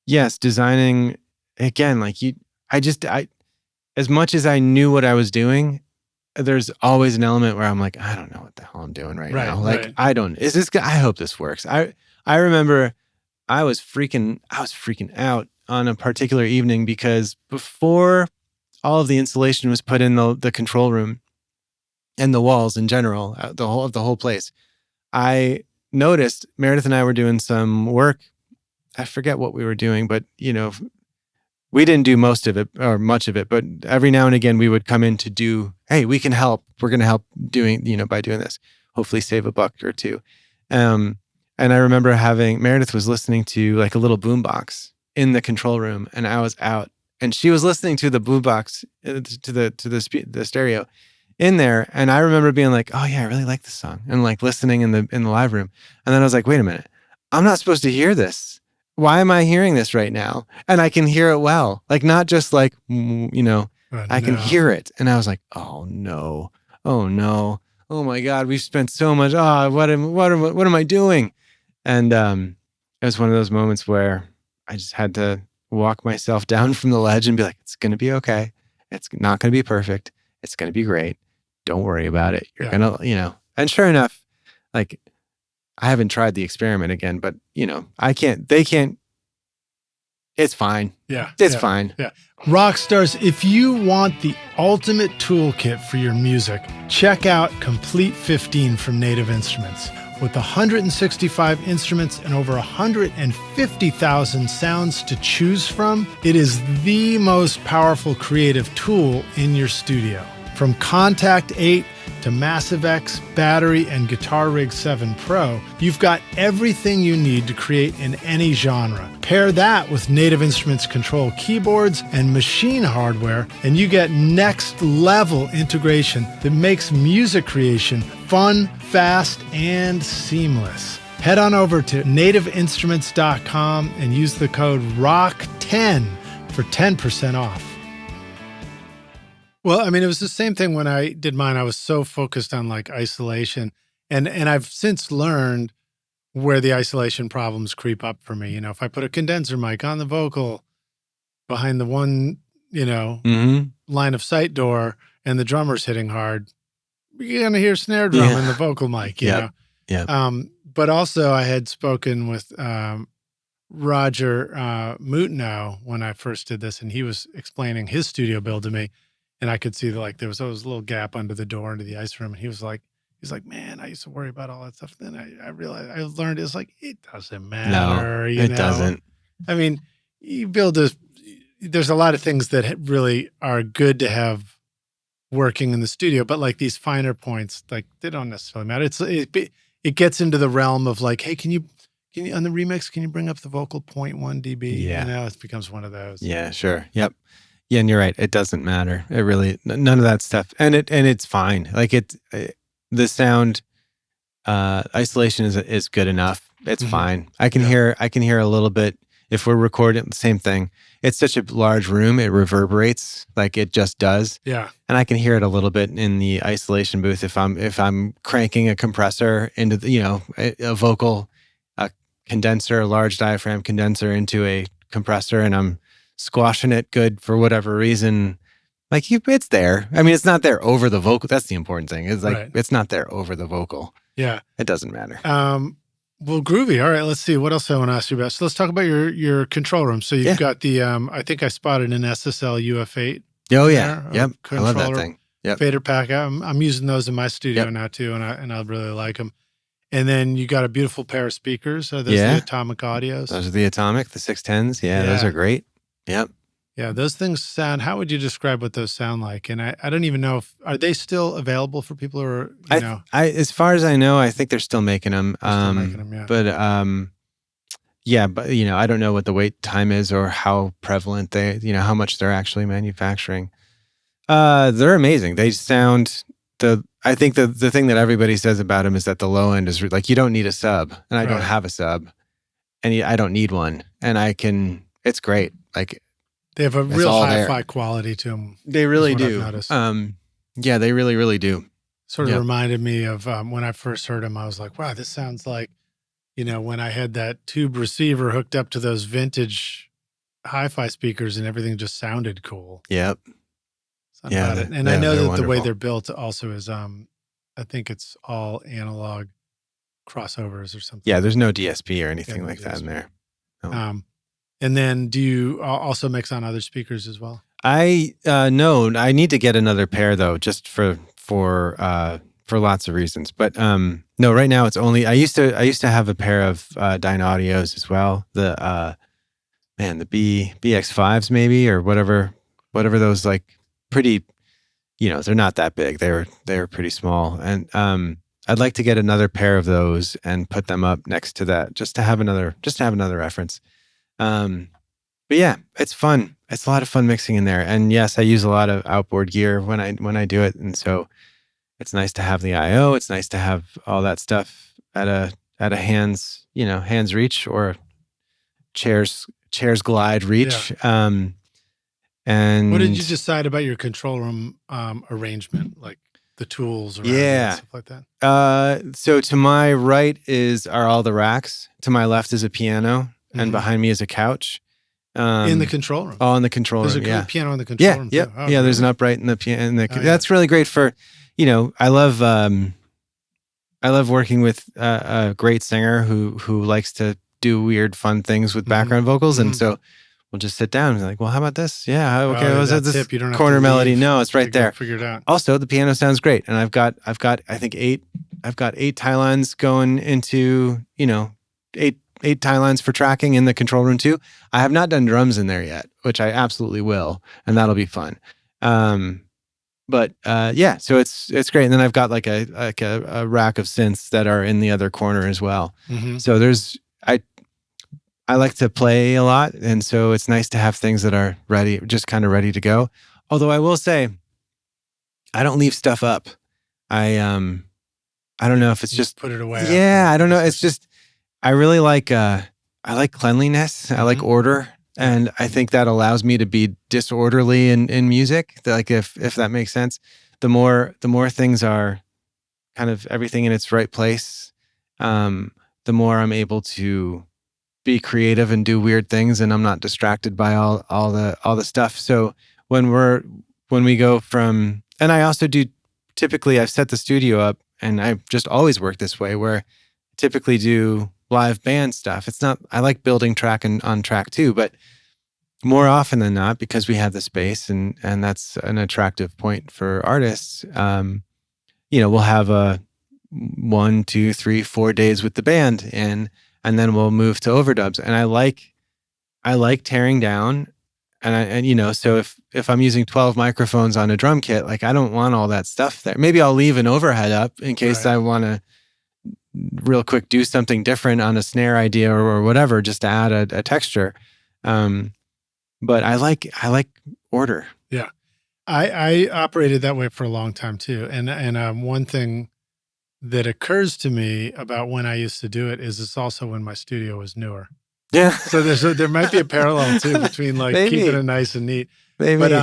Yes, designing again, as much as I knew what I was doing, there's always an element where I'm like, I don't know what the hell I'm doing right now. Like, I hope this works. I remember I was freaking out on a particular evening because before all of the insulation was put in the control room and the walls in general, the whole place, I noticed Meredith and I were doing some work. I forget what we were doing, but we didn't do most of it or much of it, but every now and again we would come in to do, hey, we can help. We're going to help by doing this, hopefully save a buck or two. And I remember Meredith was listening to like a little boombox in the control room, and I was out, and she was listening to the boombox, to the stereo in there. And I remember being like, oh yeah, I really like this song, and like listening in the live room. And then I was like, wait a minute, I'm not supposed to hear this. Why am I hearing this right now? And I can hear it well, like not just like, I can hear it. And I was like, oh no, oh my God, we've spent so much. What am I doing? And it was one of those moments where I just had to walk myself down from the ledge and be like, it's going to be okay. It's not going to be perfect. It's going to be great. Don't worry about it. You're Yeah. going to, and sure enough, like, I haven't tried the experiment again, but they can't, it's fine. Yeah. It's fine. Yeah. Rockstars, if you want the ultimate toolkit for your music, check out Complete 15 from Native Instruments. With 165 instruments and over 150,000 sounds to choose from, it is the most powerful creative tool in your studio. From Contact 8 to Massive X, Battery, and Guitar Rig 7 Pro, you've got everything you need to create in any genre. Pair that with Native Instruments control keyboards and machine hardware, and you get next level integration that makes music creation fun, fast, and seamless. Head on over to nativeinstruments.com and use the code ROCK10 for 10% off. Well, I mean, it was the same thing when I did mine. I was so focused on like isolation, and I've since learned where the isolation problems creep up for me. If I put a condenser mic on the vocal behind the one, line of sight door and the drummer's hitting hard, you're going to hear snare drum in the vocal mic, you know? Yeah. But also I had spoken with Roger Mutino when I first did this, and he was explaining his studio build to me. And I could see that like there was always a little gap under the door into the ice room. And he's like, man, I used to worry about all that stuff. Then I realized, I learned it's like, it doesn't matter. No, it doesn't. I mean, you build there's a lot of things that really are good to have working in the studio, but like these finer points, like they don't necessarily matter. It gets into the realm of like, hey, can you on the remix, can you bring up the vocal 0.1 dB? Yeah. It becomes one of those. Yeah, sure. Yep. Yeah, and you're right. It doesn't matter. It really, none of that stuff. And it's fine. Like the sound isolation is good enough. It's fine. I can hear a little bit if we're recording the same thing. It's such a large room, it reverberates like it just does. Yeah. And I can hear it a little bit in the isolation booth if I'm cranking a compressor into the, a vocal condenser, a large diaphragm condenser into a compressor, and I'm squashing it good for whatever reason. Like it's there. I mean, it's not there over the vocal. That's the important thing. It's like It's not there over the vocal. Yeah. It doesn't matter. Well, groovy. All right, let's see. What else I want to ask you about? So let's talk about your control room. So you've got the, I think I spotted an SSL UF8. Oh, yeah. Yep. I love that thing. Yep. Fader pack. I'm using those in my studio now too, and I really like them. And then you got a beautiful pair of speakers. Are those the Atomic Audios? Those are the Atomic, the 610s. Yeah, those are great. Yep. Yeah, those things sound, how would you describe what those sound like? And I don't even know are they still available for people who are, as far as I know, I think they're still making them. Yeah. But, I don't know what the wait time is or how prevalent how much they're actually manufacturing. They're amazing. They sound, I think the thing that everybody says about them is that the low end is like, you don't need a sub, and I don't have a sub, and I don't need one, and it's great. Like, they have a real hi-fi quality to them. They really do. Yeah, they really, really do. Sort of reminded me of when I first heard them. I was like, wow, this sounds like, when I had that tube receiver hooked up to those vintage hi-fi speakers, and everything just sounded cool. Yep. About it. And I know that the way they're built also is, I think it's all analog crossovers or something. Yeah, there's no DSP or anything like that in there. No. And then do you also mix on other speakers as well? No, I need to get another pair though, just for lots of reasons. But no, right now it's only, I used to have a pair of Dynaudios as well. The BX5s maybe, or whatever those, like, pretty, they're not that big. They're pretty small. And I'd like to get another pair of those and put them up next to that, just to have another reference. But yeah, it's fun. It's a lot of fun mixing in there. And yes, I use a lot of outboard gear when I do it. And so it's nice to have the IO. It's nice to have all that stuff at a hand's reach, or chair's glide reach. Yeah. And what did you decide about your control room arrangement, like the tools around and stuff like that? So to my right are all the racks. To my left is a piano, and behind me is a couch. In the control room. Oh, in the control room. There's a piano in the control room too. too. Oh, yeah, there's an upright in the piano. Oh, that's really great for, I love working with a great singer who likes to do weird, fun things with background vocals, and so we'll just sit down and be like, well, how about this? Yeah, okay. Was it this you don't have corner to melody? leave No, it's right there. Figure it out. Also, the piano sounds great, and I've got I think eight tie lines going into eight tie lines for tracking in the control room too. I have not done drums in there yet, which I absolutely will, and that'll be fun. But so it's great. And then I've got like a rack of synths that are in the other corner as well. So I like to play a lot, and so it's nice to have things that are ready, just kind of ready to go. Although I will say, I don't leave stuff up. I don't know if it's just put it away. Yeah, I don't know. It's just I really like I like cleanliness. I like order. And I think that allows me to be disorderly in music. Like if that makes sense, the more things are kind of everything in its right place, the more I'm able to be creative and do weird things, and I'm not distracted by all the stuff. So when we go from, and I also do, typically I've set the studio up, and I've just always worked this way, where I typically do live band stuff. It's not, I like building track on track too, but more often than not, because we have the space and that's an attractive point for artists, we'll have a 1, 2, 3, 4 days with the band, and then we'll move to overdubs. And I like tearing down, and so if I'm using 12 microphones on a drum kit, like I don't want all that stuff there. Maybe I'll leave an overhead up in case I want to real quick do something different on a snare idea or whatever, just to add a texture. But I like order. Yeah. I operated that way for a long time too. And one thing that occurs to me about when I used to do it is it's also when my studio was newer. Yeah. So there might be a parallel too between like keeping it nice and neat. Maybe. But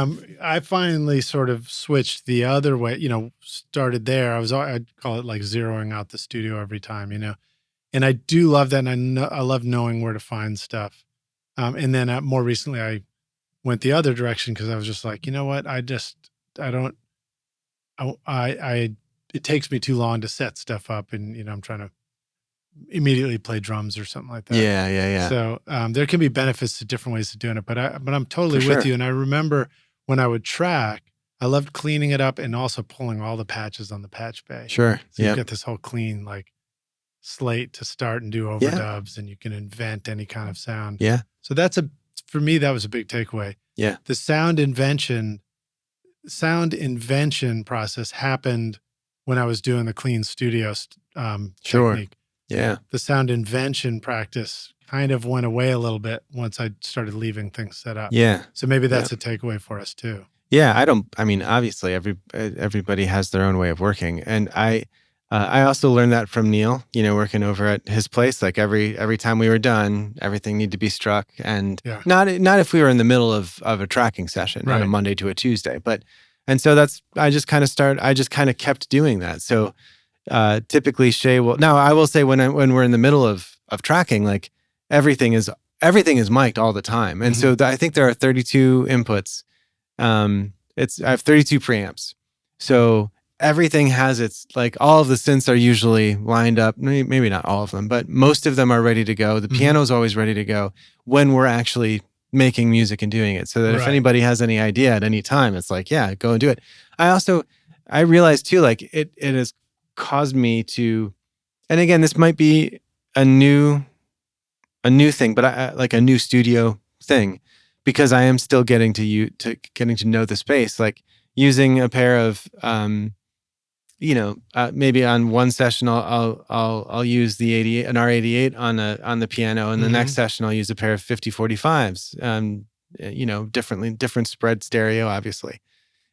I finally sort of switched the other way, started there. I'd call it like zeroing out the studio every time, and I do love that. And I love knowing where to find stuff. And then more recently I went the other direction because I was just like, you know what? It takes me too long to set stuff up, and, I'm trying to immediately play drums or something like that. Yeah. So there can be benefits to different ways of doing it, but I'm totally with you. And I remember when I would track, I loved cleaning it up and also pulling all the patches on the patch bay. Sure. So you get this whole clean like slate to start and do overdubs, and you can invent any kind of sound. Yeah. So for me, that was a big takeaway. Yeah. The sound invention process happened when I was doing the clean studio technique. Yeah. The sound invention practice kind of went away a little bit once I started leaving things set up. Yeah. So maybe that's a takeaway for us too. Yeah. Obviously everybody has their own way of working. And I also learned that from Neil, working over at his place. Like every time we were done, everything needed to be struck, and not if we were in the middle of a tracking session on a Monday to a Tuesday, and so I just kind of kept doing that. So typically Shay will, now I will say when we're in the middle of tracking, like everything is mic'd all the time. And so I think there are 32 inputs. I have 32 preamps. So everything has its, like all of the synths are usually lined up, maybe not all of them, but most of them are ready to go. The piano's always ready to go when we're actually making music and doing it. So that if anybody has any idea at any time, it's like, yeah, go and do it. I realized too, like it has caused me to, and again, this might be a new thing, but I like a new studio thing, because I am still getting to know the space, like using a pair of, maybe on one session I'll use the 88, an R88 on the piano, and the next session I'll use a pair of 5045s, different spread stereo, obviously,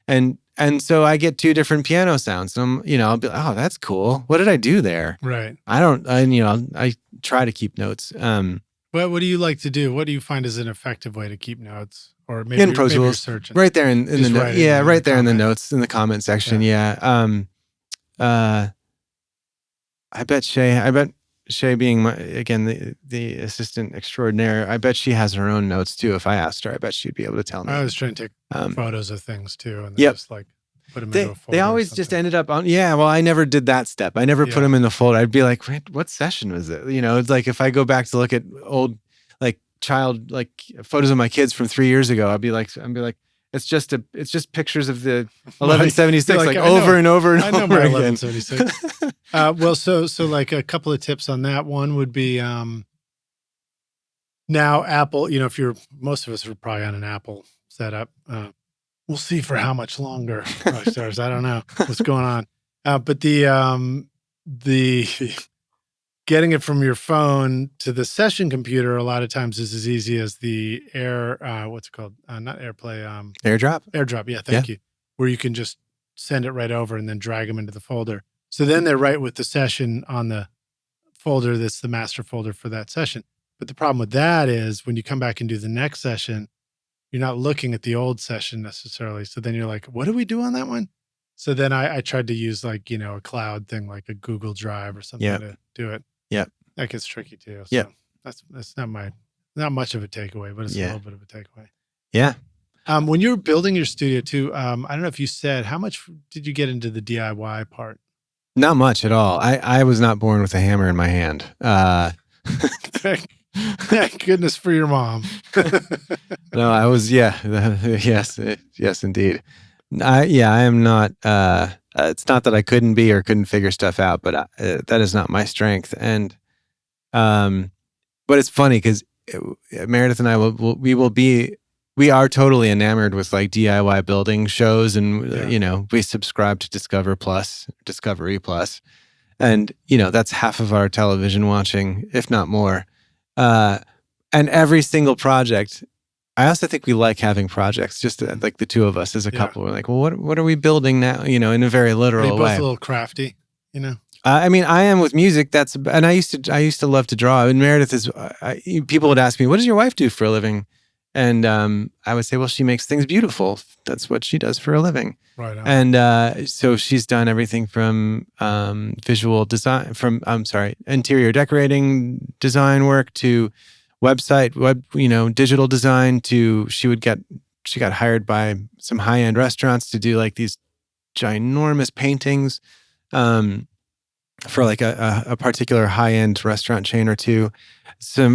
and so I get two different piano sounds. And I'll be like, oh, that's cool. What did I do there? Right. I try to keep notes. But what do you like to do? What do you find is an effective way to keep notes? Or maybe in Pro Tools, right there in the notes. Yeah, right there in the notes in the comment section. Yeah. I bet Shay Shay being the assistant extraordinaire, I bet she has her own notes too. If I asked her, I bet she'd be able to tell me. I was trying to take photos of things too, and Yep. just like put them into a folder. They always just ended up on. Yeah, well, I never did that step. I never put them in the folder. I'd be like, what session was it? You know, it's like if I go back to look at old child photos of my kids from 3 years ago, I'd be like, it's just pictures of the 1176 over and over and over again. I know my 1176. Well, so like a couple of tips on that. One would be now Apple. You know, most of us are probably on an Apple setup. We'll see for how much longer, Rockstars. I don't know what's going on. But the getting it from your phone to the session computer a lot of times is as easy as the what's it called? Not AirPlay. AirDrop. AirDrop. Yeah, thank you. Where you can just send it right over and then drag them into the folder. So then they're right with the session on the folder that's the master folder for that session. But the problem with that is when you come back and do the next session, you're not looking at the old session necessarily. So then you're like, what do we do on that one? So then I tried to use a cloud thing, like a Google Drive or something to do it. Yeah. That gets tricky too. So that's not much of a takeaway, but it's a little bit of a takeaway. Yeah. When you were building your studio too, I don't know if you said, how much did you get into the DIY part? Not much at all. I was not born with a hammer in my hand. Thank goodness for your mom. No, I was, yes, indeed. I am not, it's not that I couldn't be or couldn't figure stuff out, but that is not my strength. And, but it's funny because Meredith and I we are totally enamored with DIY building shows, and we subscribe to Discovery Plus, and that's half of our television watching, if not more. And every single project, I also think we like having projects, just like the two of us as a couple. We're like, well, what are we building now? In a very literal way. Both a little crafty, I mean, I am with music. And I used to love to draw. And Meredith is. People would ask me, "What does your wife do for a living?" And I would say, "Well, she makes things beautiful. That's what she does for a living." Right on. And so she's done everything from visual design, interior decorating design work to web, digital design to she got hired by some high-end restaurants to do these ginormous paintings for a particular high-end restaurant chain or two.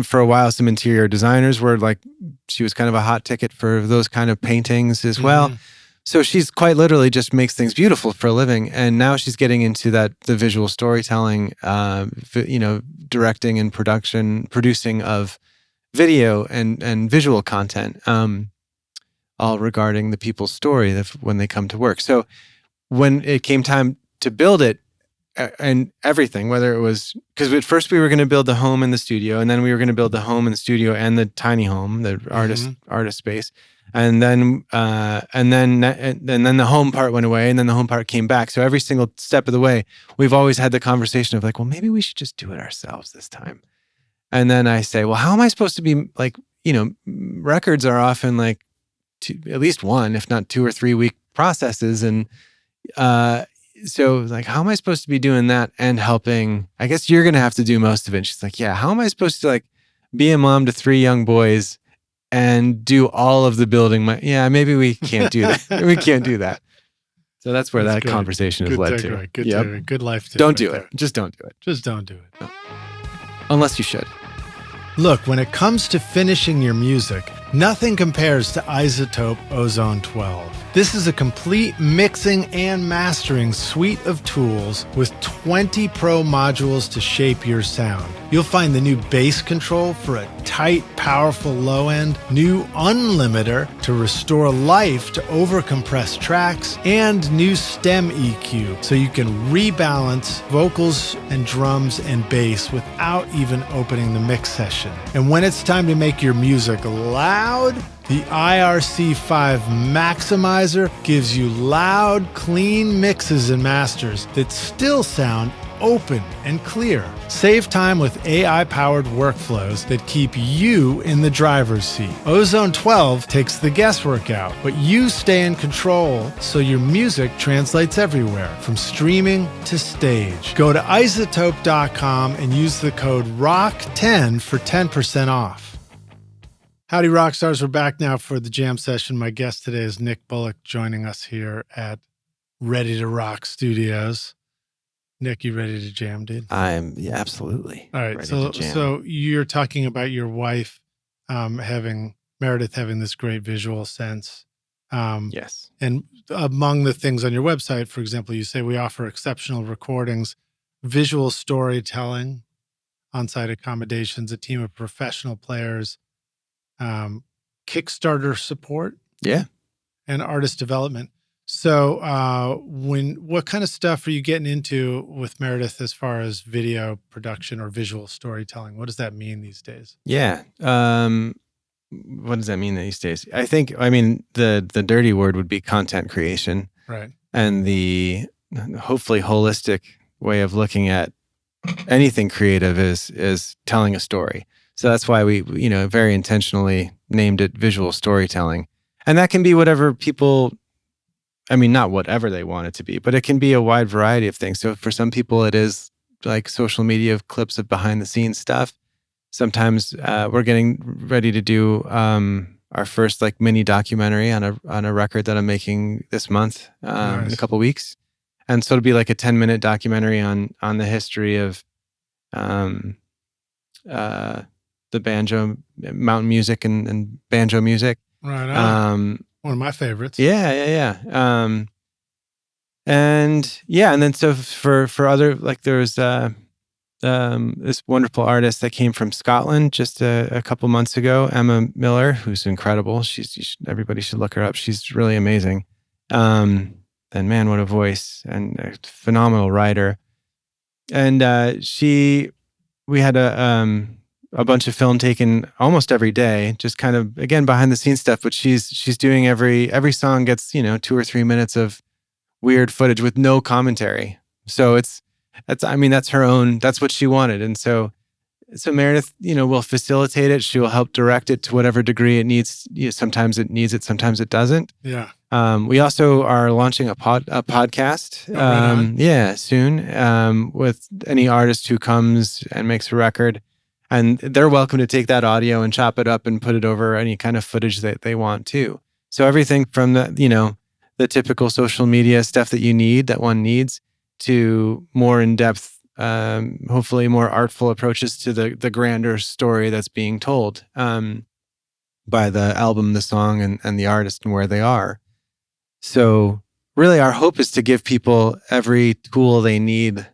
For a while, some interior designers were she was kind of a hot ticket for those kind of paintings as well. So she's quite literally just makes things beautiful for a living. And now she's getting into the visual storytelling, directing and producing of video and visual content, all regarding the people's story when they come to work. So when it came time to build it, and everything, whether it was, because at first we were going to build the home and the studio, and then we were going to build the home and the studio and the tiny home, the artist space. And then the home part went away, and then the home part came back. So every single step of the way, we've always had the conversation of well, maybe we should just do it ourselves this time. And then I say, well, how am I supposed to be records are often at least 1, if not 2 or 3 week processes. And so how am I supposed to be doing that and helping? I guess you're going to have to do most of it. And she's like, yeah, how am I supposed to be a mom to 3 young boys and do all of the building? Maybe we can't do that. We can't do that. So that's where that conversation has led to. Good life tip. Don't do it. Just don't do it. Just don't do it. No. Unless you should. Look, when it comes to finishing your music, nothing compares to Isotope Ozone 12. This is a complete mixing and mastering suite of tools with 20 pro modules to shape your sound. You'll find the new bass control for a tight, powerful low end, new unlimiter to restore life to overcompressed tracks, and new stem EQ so you can rebalance vocals and drums and bass without even opening the mix session. And when it's time to make your music loud, the IRC5 Maximizer gives you loud, clean mixes and masters that still sound open and clear. Save time with AI-powered workflows that keep you in the driver's seat. Ozone 12 takes the guesswork out, but you stay in control so your music translates everywhere, from streaming to stage. Go to iZotope.com and use the code ROCK10 for 10% off. Howdy, rock stars. We're back now for the jam session. My guest today is Nick Bullock, joining us here at Ready to Rock Studios. Nick, you ready to jam, dude? Absolutely. All right. Ready So, to jam. so you're talking about your wife Meredith having this great visual sense. Yes. And among the things on your website, for example, you say we offer exceptional recordings, visual storytelling, on-site accommodations, a team of professional players, Kickstarter support, and artist development. So, what kind of stuff are you getting into with Meredith as far as video production or visual storytelling? What does that mean these days? Yeah. What does that mean these days? I mean, the dirty word would be content creation, right? And the hopefully holistic way of looking at anything creative is telling a story. So that's why we, very intentionally named it visual storytelling. And that can be whatever people, not whatever they want it to be, but it can be a wide variety of things. So for some people, it is like social media clips of behind the scenes stuff. Sometimes we're getting ready to do our first like mini documentary on a record that I'm making this month in a couple weeks. And so it'll be like a 10-minute documentary on the history of the banjo, mountain music and banjo music. Right on. One of my favorites. Yeah. And then so for other, like there's this wonderful artist that came from Scotland just a couple months ago, Emma Miller, who's incredible. Everybody should look her up. She's really amazing. And man, what a voice, and a phenomenal writer. And we had a bunch of film taken almost every day, just kind of, again, behind the scenes stuff, but she's doing every song gets, 2 or 3 minutes of weird footage with no commentary. So that's her own, that's what she wanted. And so Meredith, will facilitate it. She will help direct it to whatever degree it needs. Sometimes it needs it, sometimes it doesn't. Yeah. We also are launching a podcast. Soon, with any artist who comes and makes a record. And they're welcome to take that audio and chop it up and put it over any kind of footage that they want too. So everything from the typical social media stuff that one needs, to more in-depth, hopefully more artful approaches to the grander story that's being told by the album, the song, and the artist and where they are. So really our hope is to give people every tool they need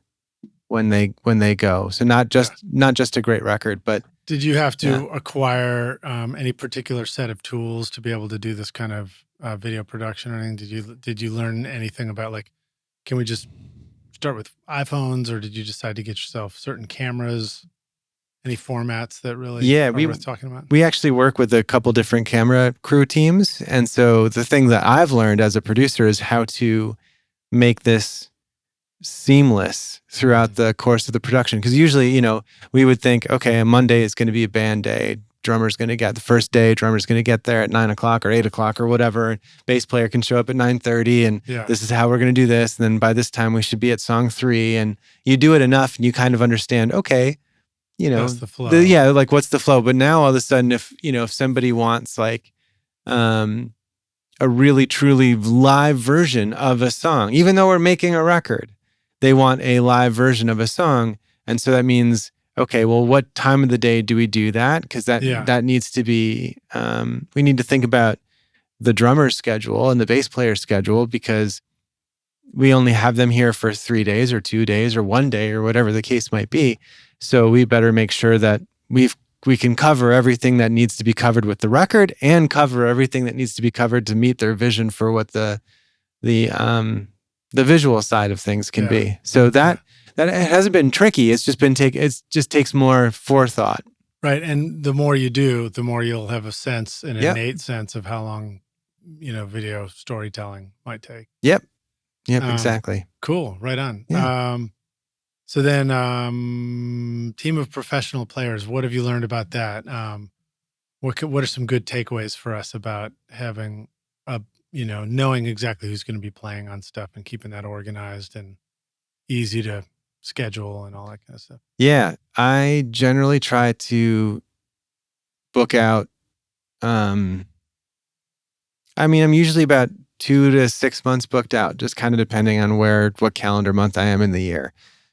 when they go. So not just a great record, but did you have to acquire any particular set of tools to be able to do this kind of video production or anything? Did you learn anything about, like, can we just start with iPhones, or did you decide to get yourself certain cameras? Any formats that really are worth talking about? We actually work with a couple different camera crew teams. And so the thing that I've learned as a producer is how to make this seamless throughout the course of the production. Because usually, we would think, okay, a Monday is going to be a band day. Drummer's going to get the first day. Drummer's going to get there at 9 o'clock or 8 o'clock or whatever. Bass player can show up at 9:30, and this is how we're going to do this. And then by this time, we should be at song 3. And you do it enough, and you kind of understand. Okay, that's the flow. Like what's the flow? But now all of a sudden, if somebody wants like a really truly live version of a song, even though we're making a record, they want a live version of a song. And so that means, okay, well, what time of the day do we do that? Because that needs to be, we need to think about the drummer's schedule and the bass player's schedule, because we only have them here for 3 days or 2 days or 1 day or whatever the case might be. So we better make sure that we can cover everything that needs to be covered with the record, and cover everything that needs to be covered to meet their vision for what the visual side of things can be. So that it hasn't been tricky. It's just been it just takes more forethought. Right. And the more you do, the more you'll have a sense, an innate sense of how long, video storytelling might take. Yep, exactly. Cool. Right on. Yeah. So then, team of professional players, what have you learned about that? What are some good takeaways for us about having knowing exactly who's going to be playing on stuff and keeping that organized and easy to schedule and all that kind of stuff? Yeah, I generally try to book out. I'm usually about 2 to 6 months booked out, just kind of depending on what calendar month I am in the year.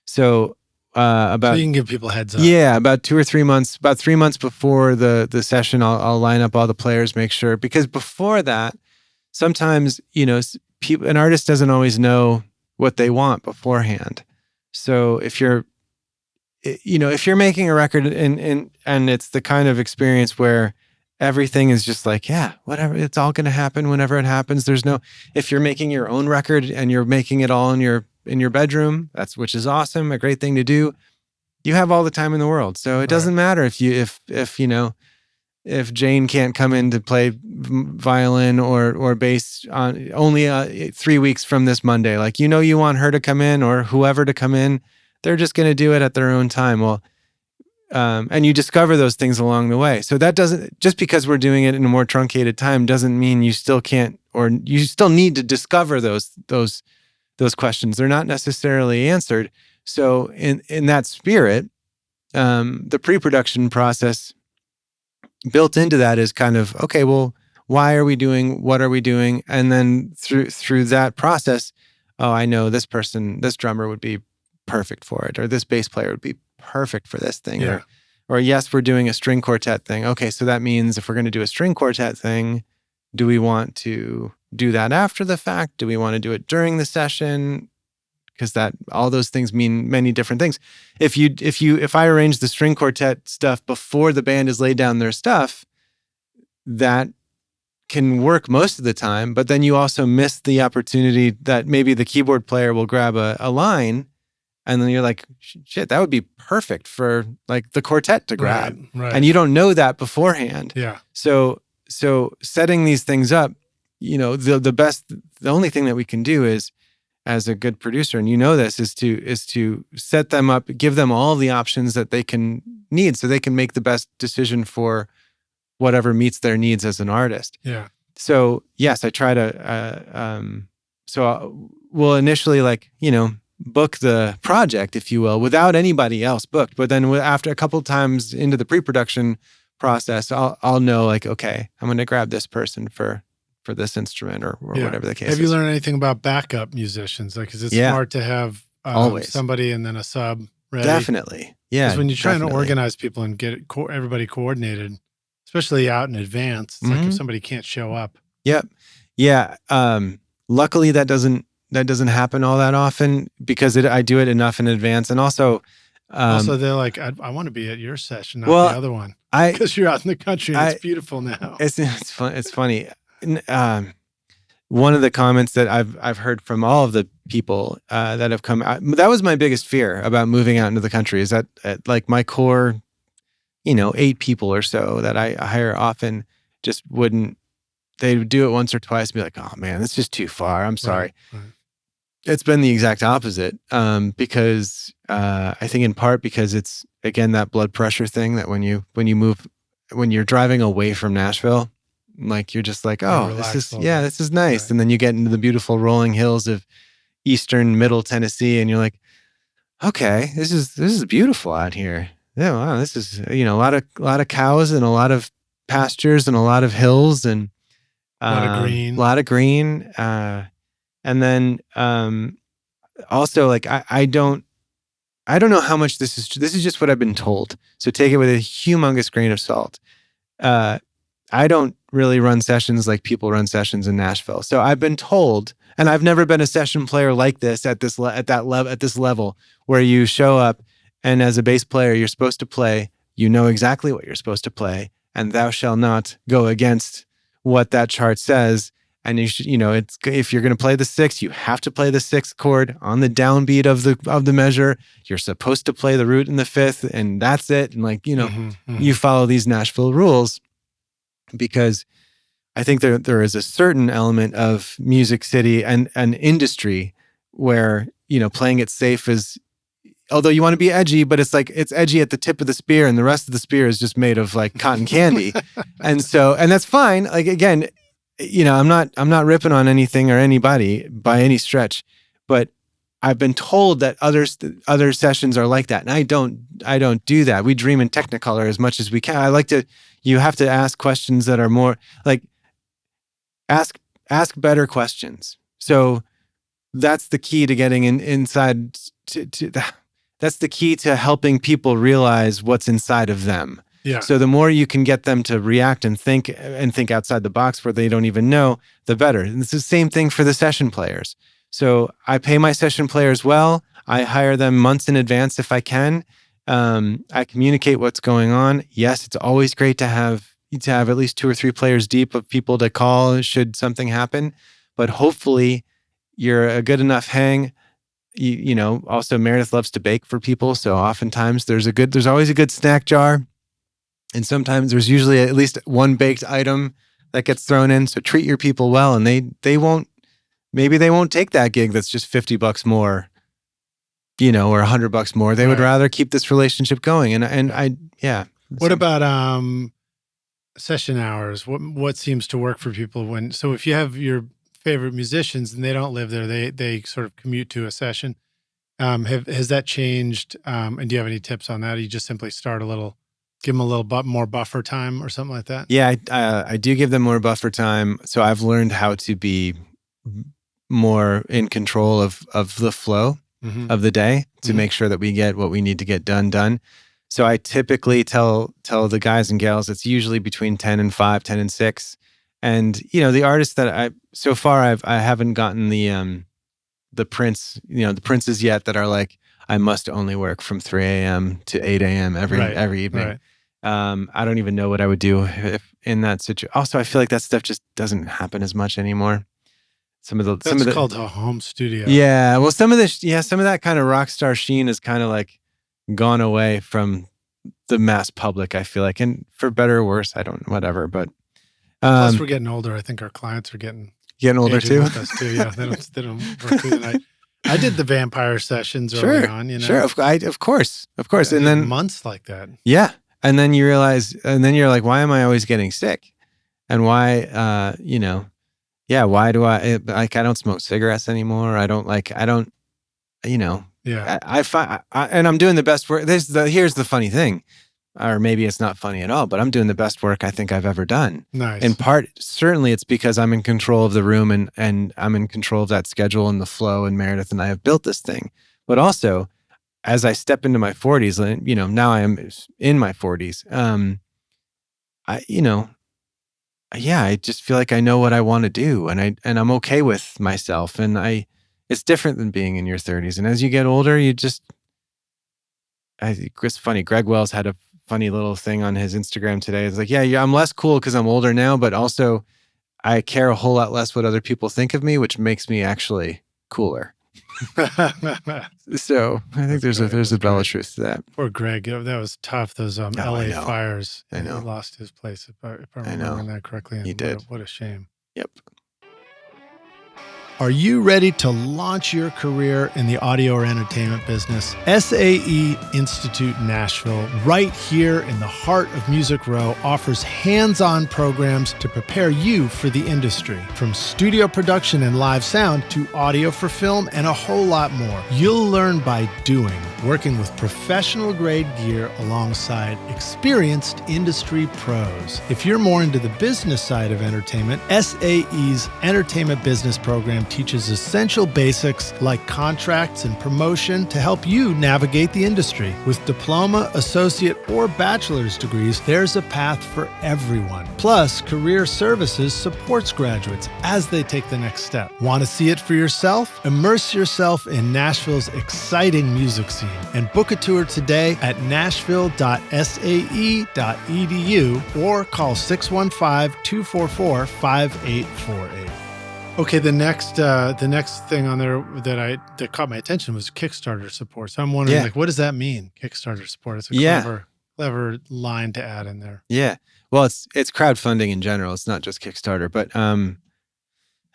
So So you can give people heads up. Yeah, about 2 or 3 months, about 3 months before the session, I'll line up all the players, make sure, because before that, sometimes, an artist doesn't always know what they want beforehand. So if you're making a record and it's the kind of experience where everything is just like, yeah, whatever, it's all going to happen whenever it happens. If you're making your own record and you're making it all in your bedroom, which is awesome, a great thing to do. You have all the time in the world. So it doesn't matter if Jane can't come in to play violin or bass on only 3 weeks from this Monday. Like, you want her to come in or whoever to come in. They're just going to do it at their own time. Well, and you discover those things along the way. So that doesn't, just because we're doing it in a more truncated time doesn't mean you still can't, or you still need to discover those questions. They're not necessarily answered. So in that spirit, the pre-production process built into that is kind of, okay, well, why are we doing, what are we doing? And then through that process, oh, I know this drummer would be perfect for it, or this bass player would be perfect for this thing. Yeah. Or yes, we're doing a string quartet thing. Okay, so that means if we're going to do a string quartet thing, do we want to do that after the fact? Do we want to do it during the session? Because all those things mean many different things. If I arrange the string quartet stuff before the band has laid down their stuff, that can work most of the time, but then you also miss the opportunity that maybe the keyboard player will grab a line, and then you're like, shit, that would be perfect for like the quartet to grab. Right. And you don't know that beforehand. Yeah. So setting these things up, the only thing that we can do is, as a good producer, and this, is to set them up, give them all the options that they can need so they can make the best decision for whatever meets their needs as an artist. Yeah. So yes, I try to, we'll initially book the project, if you will, without anybody else booked. But then after a couple times into the pre-production process, I'll know like, okay, I'm going to grab this person for this instrument or whatever the case is. Have you learned anything about backup musicians? Like, is it smart to have somebody and then a sub ready? Definitely. Yeah. Because when you're trying to organize people and get everybody coordinated, especially out in advance, it's like if somebody can't show up. Yep. Yeah. Luckily that doesn't happen all that often because I do it enough in advance. And also they're like, I want to be at your session, not the other one. Because you're out in the country and it's beautiful now. It's fun. It's funny. One of the comments that I've heard from all of the people that have come out, that was my biggest fear about moving out into the country, is that like my core, 8 people or so that I hire often just wouldn't, they would do it once or twice and be like, oh man, it's just too far. I'm sorry. Right. It's been the exact opposite because I think in part because it's, again, that blood pressure thing that when you're driving away from Nashville, like you're just like, oh, this is nice. Right. And then you get into the beautiful rolling hills of eastern middle Tennessee and you're like, okay, this is beautiful out here. Yeah, wow, this is, a lot of cows and a lot of pastures and a lot of hills and a lot of green. And then also like I don't know how much this is just what I've been told. So take it with a humongous grain of salt. I don't really run sessions like people run sessions in Nashville. So I've been told, and I've never been a session player like this at this level where you show up and as a bass player you're supposed to play, exactly what you're supposed to play, and thou shalt not go against what that chart says. And you should, it's, if you're going to play the 6, you have to play the 6th chord on the downbeat of the measure. You're supposed to play the root in the 5th, and that's it. And you follow these Nashville rules, because I think there is a certain element of Music City and an industry where playing it safe is although you want to be edgy, but it's like, it's edgy at the tip of the spear and the rest of the spear is just made of like cotton candy. And that's fine. Like, again, I'm not ripping on anything or anybody by any stretch, but I've been told that other sessions are like that. And I don't do that. We dream in Technicolor as much as we can. You have to ask questions that are more like, ask better questions. So that's the key to getting inside that's the key to helping people realize what's inside of them. Yeah. So the more you can get them to react and think outside the box where they don't even know, the better. And it's the same thing for the session players. So I pay my session players well. I hire them months in advance if I can. I communicate what's going on. Yes, it's always great to have at least 2 or 3 players deep of people to call should something happen. But hopefully you're a good enough hang. Also Meredith loves to bake for people. So oftentimes there's always a good snack jar. And sometimes there's usually at least one baked item that gets thrown in. So treat your people well, and they won't take that gig that's just $50 more, or $100 more. They would rather keep this relationship going. What about session hours? What seems to work for people if you have your favorite musicians and they don't live there, they sort of commute to a session. Has that changed? And do you have any tips on that? Or you just simply give them a little more buffer time or something like that? Yeah, I do give them more buffer time. So I've learned how to be more in control of the flow of the day to make sure that we get what we need to get done. So I typically tell the guys and gals it's usually between 10 and 5, 10 and 6. And the artists that I haven't gotten the princes yet that are like, I must only work from 3 a.m. to 8 a.m. every evening. Right. I don't even know what I would do if in that situation. Also, I feel like that stuff just doesn't happen as much anymore. That's called a home studio. Yeah. Well, some of that kind of rock star sheen is kind of like gone away from the mass public, I feel like. And for better or worse, whatever. But plus we're getting older. I think our clients are getting older too. With us too. Yeah. They don't work through the night. I did the vampire sessions early on, Sure, of course. And then months like that. Yeah. And then you realize, and then you're like, why am I always getting sick? And why, why do I don't smoke cigarettes anymore. I find, and I'm doing the best work. Here's the funny thing, or maybe it's not funny at all, but I'm doing the best work I think I've ever done. Nice. In part, certainly it's because I'm in control of the room and I'm in control of that schedule and the flow, and Meredith and I have built this thing. But also, as I step into my 40s, now I am in my 40s. I just feel like I know what I want to do, and I'm okay with myself. And it's different than being in your 30s. And as you get older, it's funny. Greg Wells had a funny little thing on his Instagram today. It's like, yeah, I'm less cool because I'm older now, but also I care a whole lot less what other people think of me, which makes me actually cooler. So I think there's a bell of truth to that. Poor Greg, that was tough. Those LA fires. I know. He lost his place, if I'm remembering that correctly. He did. What a shame. Yep. Are you ready to launch your career in the audio or entertainment business? SAE Institute Nashville, right here in the heart of Music Row, offers hands-on programs to prepare you for the industry. From studio production and live sound to audio for film and a whole lot more. You'll learn by doing, working with professional-grade gear alongside experienced industry pros. If you're more into the business side of entertainment, SAE's Entertainment Business Program teaches essential basics like contracts and promotion to help you navigate the industry. With diploma, associate, or bachelor's degrees, there's a path for everyone. Plus, Career Services supports graduates as they take the next step. Want to see it for yourself? Immerse yourself in Nashville's exciting music scene and book a tour today at nashville.sae.edu or call 615-244-5848. Okay, the next thing on there that caught my attention was Kickstarter support. So I'm wondering, what does that mean? Kickstarter support. It's a clever line to add in there. Yeah. Well, it's crowdfunding in general. It's not just Kickstarter, but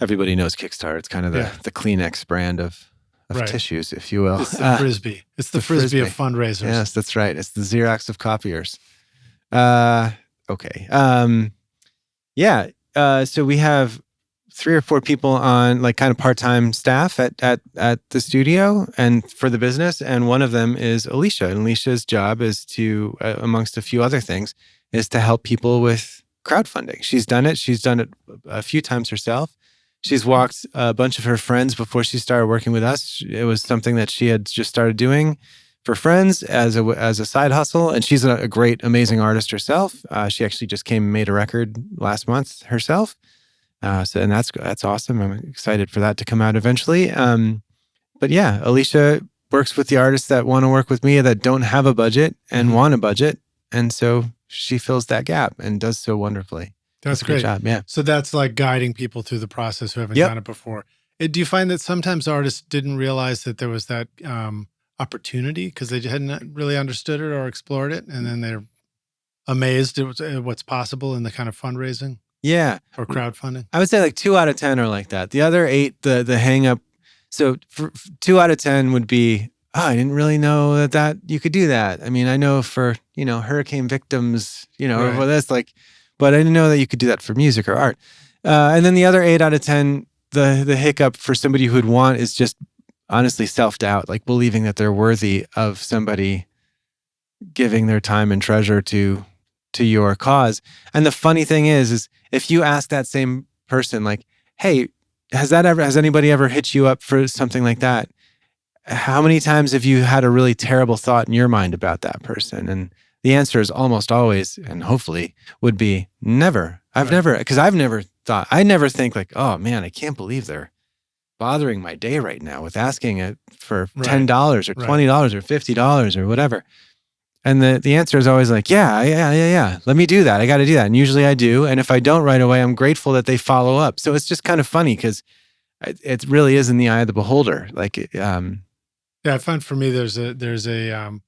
everybody knows Kickstarter. It's kind of the Kleenex brand of of tissues, if you will. It's the Frisbee. It's the Frisbee of fundraisers. Yes, that's right. It's the Xerox of copiers. Okay. So we have 3 or 4 people on like kind of part-time staff at the studio and for the business. And one of them is Alicia. And Alicia's job is to, amongst a few other things, is to help people with crowdfunding. She's done it. She's done it a few times herself. She's walked a bunch of her friends before she started working with us. It was something that she had just started doing for friends as a side hustle. And she's a great, amazing artist herself. She actually just came and made a record last month herself. And that's awesome. I'm excited for that to come out eventually. But yeah, Alicia works with the artists that want to work with me that don't have a budget and want a budget. And so she fills that gap and does so wonderfully. That's great. Good job, yeah. So that's like guiding people through the process who haven't done it before. Do you find that sometimes artists didn't realize that there was that opportunity because they hadn't really understood it or explored it, and then they're amazed at what's possible in the kind of fundraising? Yeah. Or crowdfunding? I would say like 2 out of 10 are like that. The other 8, the hang up. So for 2 out of 10 would be, I didn't really know that you could do that. I mean, I know for, hurricane victims, or for this, like, but I didn't know that you could do that for music or art. And then the other 8 out of 10, the hiccup for somebody who would want is just honestly self-doubt, like believing that they're worthy of somebody giving their time and treasure to your cause. And the funny thing is if you ask that same person, like, hey, has anybody ever hit you up for something like that? How many times have you had a really terrible thought in your mind about that person? And the answer is almost always, and hopefully would be never. I never think like, oh man, I can't believe they're bothering my day right now with asking it for $10 or $20 or $50 or whatever. And the answer is always like, yeah. Let me do that. I got to do that. And usually I do. And if I don't right away, I'm grateful that they follow up. So it's just kind of funny because it really is in the eye of the beholder. Like, I find for me, there's a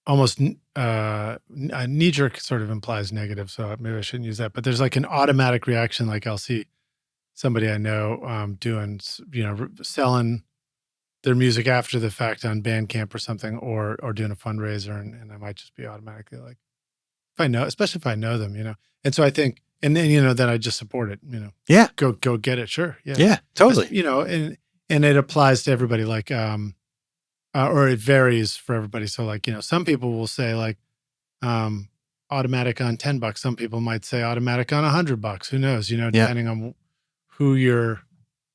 almost a knee-jerk sort of implies negative. So maybe I shouldn't use that, but there's like an automatic reaction. Like I'll see somebody I know doing, selling their music after the fact on Bandcamp or something, or doing a fundraiser, and I might just be automatically like, especially if I know them, And so I think, and then, then I just support it, Yeah. Go get it. Sure. Yeah. Yeah, totally. And it applies to everybody, like, or it varies for everybody. So like, some people will say like, automatic on $10. Some people might say automatic on $100. Who knows, depending on who you're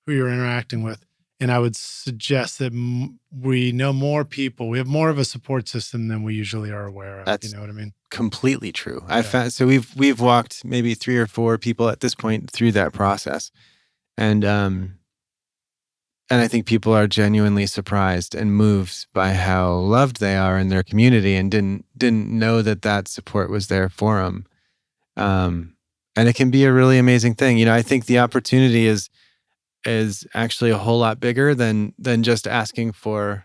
interacting with. And I would suggest that we know more people. We have more of a support system than we usually are aware of. That's you know what I mean? Completely true. I found so we've walked maybe 3 or 4 people at this point through that process, and I think people are genuinely surprised and moved by how loved they are in their community, and didn't know that support was there for them. And it can be a really amazing thing. I think the opportunity is actually a whole lot bigger than just asking for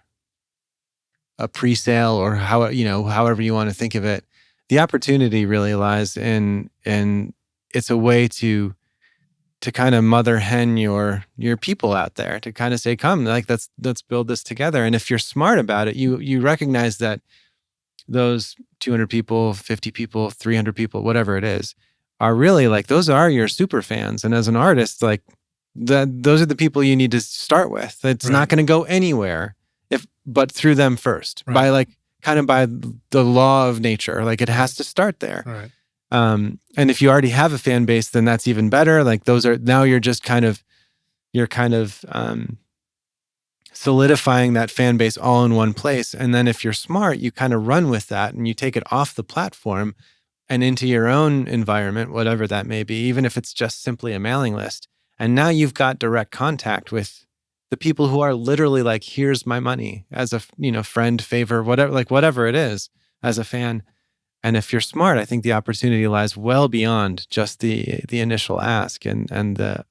a pre-sale or however you want to think of it. The opportunity really lies in it's a way to kind of mother hen your people out there, to kind of say, come, like let's build this together. And if you're smart about it, you recognize that those 200 people, 50 people, 300 people, whatever it is, are really like, those are your super fans. And as an artist, like, those are the people you need to start with. It's not going to go anywhere but through them first, by by the law of nature. Like, it has to start there. Right. And if you already have a fan base, then that's even better. Like, now you're just kind of solidifying that fan base all in one place. And then if you're smart, you kind of run with that and you take it off the platform and into your own environment, whatever that may be, even if it's just simply a mailing list. And now you've got direct contact with the people who are literally like, here's my money as a, friend, favor, whatever it is, as a fan. And if you're smart, I think the opportunity lies well beyond just the initial ask and the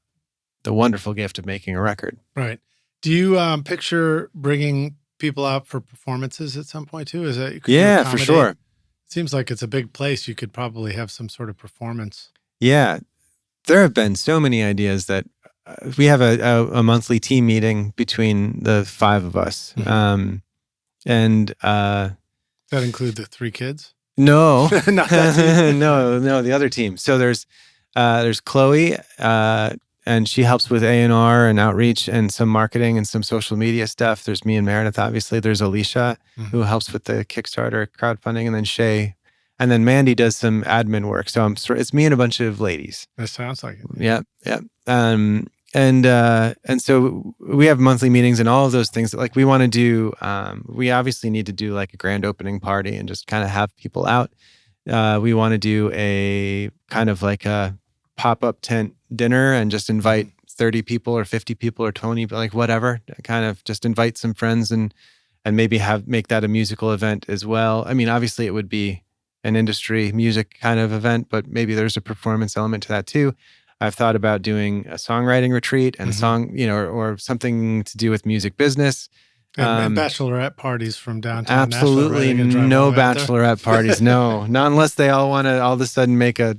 wonderful gift of making a record. Right. Do you picture bringing people out for performances at some point too? Yeah, for sure. It seems like it's a big place. You could probably have some sort of performance. Yeah. There have been so many ideas that we have a monthly team meeting between the 5 of us. And that include the 3 kids? No, Not that team. no, the other team. So there's Chloe, and she helps with A&R and outreach and some marketing and some social media stuff. There's me and Meredith, obviously. There's Alicia, who helps with the Kickstarter crowdfunding, and then Shay, and then Mandy does some admin work. So it's me and a bunch of ladies. That sounds like it. Yeah. And so we have monthly meetings and all of those things that like we want to do. We obviously need to do like a grand opening party and just kind of have people out. We want to do a kind of like a pop-up tent dinner and just invite 30 people or 50 people or 20, like whatever, kind of just invite some friends and maybe make that a musical event as well. I mean, obviously it would be an industry music kind of event, but maybe there's a performance element to that too. I've thought about doing a songwriting retreat and or something to do with music business. And bachelorette parties from downtown absolutely Nashville, right? No bachelorette parties. No, not unless they all want to all of a sudden make a,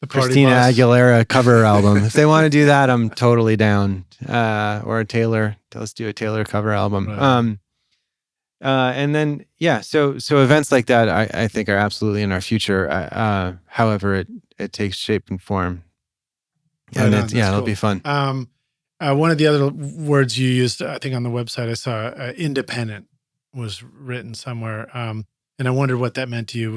Christina Aguilera cover album. If they want to do that, I'm totally down. Or a Taylor. Let's do a Taylor cover album. Right. And then, so events like that, I think are absolutely in our future. However, it takes shape and form. And it'll be fun. One of the other words you used, I think on the website, I saw independent was written somewhere. And I wondered what that meant to you.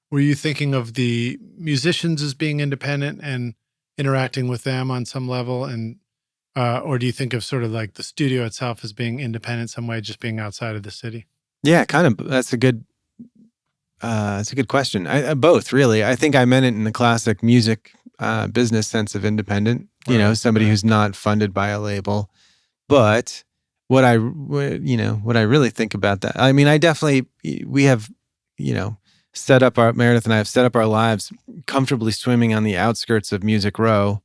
Were you thinking of the musicians as being independent and interacting with them on some level? And, or do you think of sort of like the studio itself as being independent in some way, just being outside of the city? Yeah, kind of. That's a good question. Both, really. I think I meant it in the classic music business sense of independent. Somebody who's not funded by a label. But what I really think about that, I mean, we have, Meredith and I have set up our lives comfortably swimming on the outskirts of Music Row,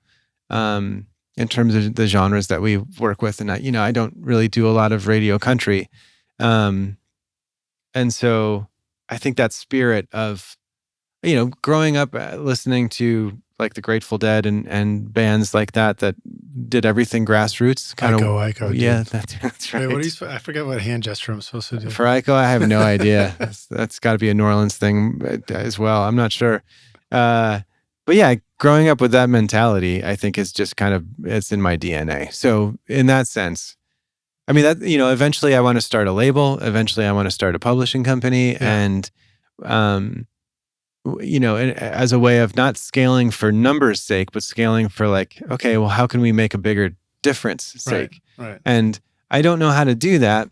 in terms of the genres that we work with. And I don't really do a lot of radio country. And so I think that spirit of, growing up listening to like the Grateful Dead and bands like that did everything grassroots. Ico. Yeah, that's right. Wait, I forget what hand gesture I'm supposed to do. For Ico, I have no idea. That's got to be a New Orleans thing as well. I'm not sure. But yeah, growing up with that mentality, I think is just kind of, it's in my DNA. So in that sense, I mean, that, eventually I want to start a label. Eventually I want to start a publishing company. Yeah. And, as a way of not scaling for numbers' sake, but scaling for like, okay, well, how can we make a bigger difference sake? Right. And I don't know how to do that.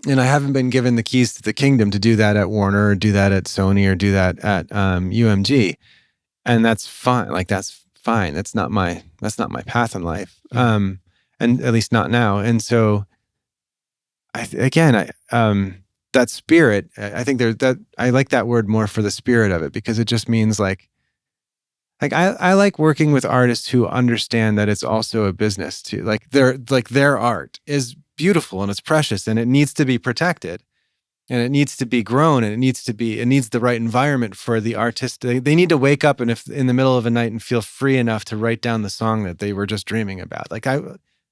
And I haven't been given the keys to the kingdom to do that at Warner or do that at Sony or do that at UMG. And that's fine. Like, that's fine. That's not my path in life. And at least not now. And so that spirit, I think I like that word more for the spirit of it, because it just means like I like working with artists who understand that it's also a business too. Like their art is beautiful and it's precious and it needs to be protected and it needs to be grown and it needs the right environment for the artist. They need to wake up and if in the middle of a night and feel free enough to write down the song that they were just dreaming about. Like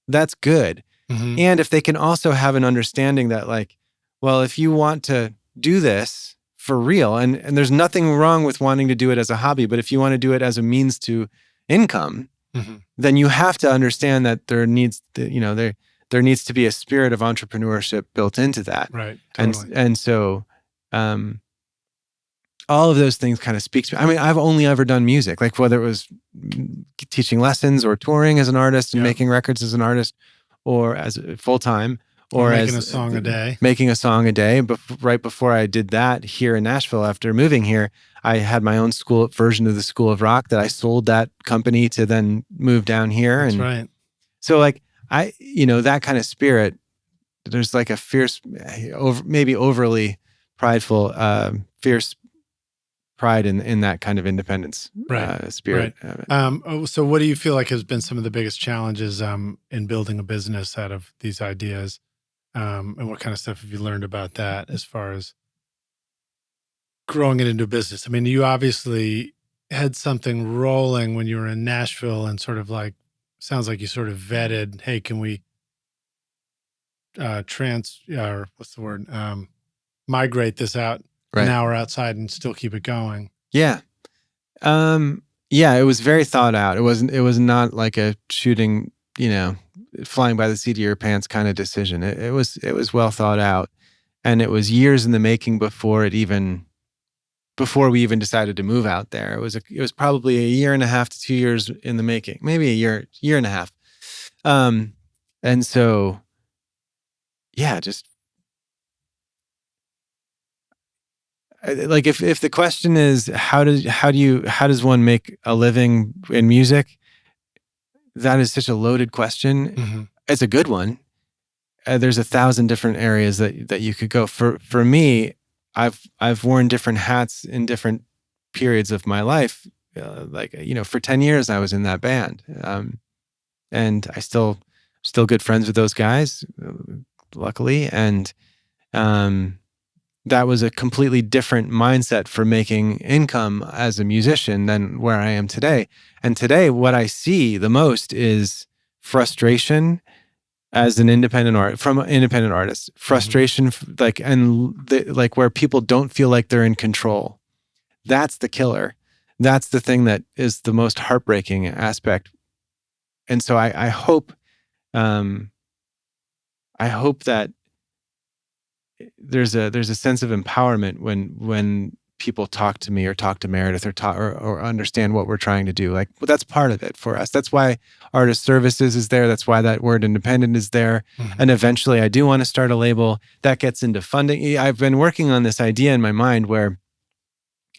that's good. Mm-hmm. And if they can also have an understanding that like, well, if you want to do this for real, and there's nothing wrong with wanting to do it as a hobby, but if you want to do it as a means to income, then you have to understand that there needs to be a spirit of entrepreneurship built into that. Right. Totally. And so all of those things kind of speak to me. I mean, I've only ever done music, like whether it was teaching lessons or touring as an artist and making records as an artist or as full-time. Or making a song a day. Making a song a day. But right before I did that here in Nashville, after moving here, I had my own version of the School of Rock that I sold that company to then move down here. That's right. So like that kind of spirit, there's like a fierce, maybe overly prideful, fierce pride in that kind of independence spirit. Right. So what do you feel like has been some of the biggest challenges in building a business out of these ideas? And what kind of stuff have you learned about that as far as growing it into a business? I mean, you obviously had something rolling when you were in Nashville and sort of like, sounds like you sort of vetted, hey, can we migrate this out an hour outside and still keep it going? Yeah. Yeah, it was very thought out. It was not like a shooting, flying by the seat of your pants kind of decision. It was well thought out. And it was years in the making before we even decided to move out there. It was probably a year and a half to 2 years in the making, maybe a year and a half. And so, yeah, just like if the question is how does one make a living in music, that is such a loaded question. Mm-hmm. It's a good one. There's 1,000 different areas that you could go. For me, I've worn different hats in different periods of my life. For 10 years I was in that band, and I still good friends with those guys, luckily, and that was a completely different mindset for making income as a musician than where I am today. And today, what I see the most is frustration as an independent artist, frustration, where people don't feel like they're in control. That's the killer. That's the thing that is the most heartbreaking aspect. And so I hope that there's a sense of empowerment when people talk to me or talk to Meredith or understand what we're trying to do. Like, well, that's part of it for us. That's why Artist Services is there. That's why that word independent is there. Mm-hmm. And eventually I do want to start a label that gets into funding. I've been working on this idea in my mind where,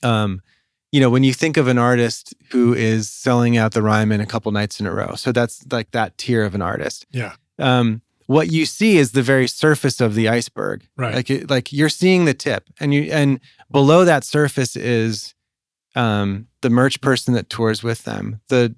when you think of an artist who is selling out the Ryman a couple nights in a row, so that's like that tier of an artist. Yeah. What you see is the very surface of the iceberg. Right. Like you're seeing the tip, and below that surface is the merch person that tours with them, the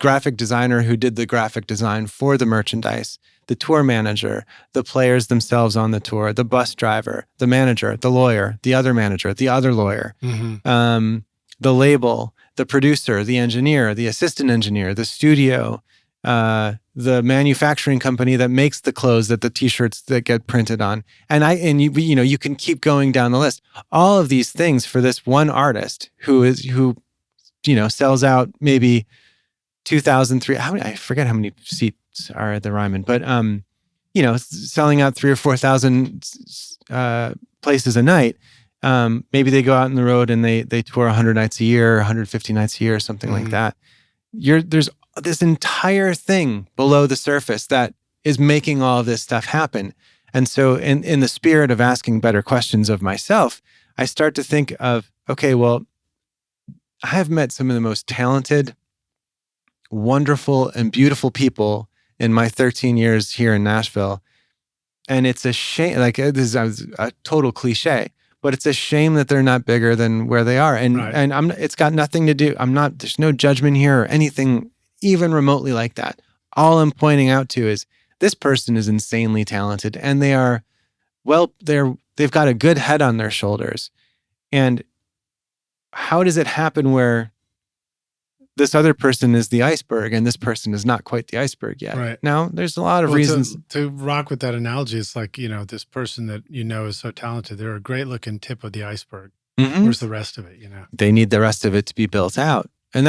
graphic designer who did the graphic design for the merchandise, the tour manager, the players themselves on the tour, the bus driver, the manager, the lawyer, the other manager, the other lawyer, mm-hmm. The label, the producer, the engineer, the assistant engineer, the studio, the manufacturing company that makes the clothes that the t-shirts that get printed on. And you can keep going down the list. All of these things for this one artist who sells out maybe 2,000, I forget how many seats are at the Ryman, but selling out 3,000 or 4,000 places a night. Maybe they go out on the road and they tour 100 nights a year, 150 nights a year, something like that. There's this entire thing below the surface that is making all of this stuff happen. And so in the spirit of asking better questions of myself, I start to think of, okay, well, I have met some of the most talented, wonderful, and beautiful people in my 13 years here in Nashville. And it's a shame, like this is a total cliche, but it's a shame that they're not bigger than where they are. And right. and it's got nothing to do, there's no judgment here or anything even remotely like that. All I'm pointing out to is this person is insanely talented, and they've got a good head on their shoulders. And how does it happen where this other person is the iceberg and this person is not quite the iceberg yet? Right. Now, there's a lot of reasons. To rock with that analogy, it's like, this person that is so talented, they're a great looking tip of the iceberg. Mm-hmm. Where's the rest of it, They need the rest of it to be built out. And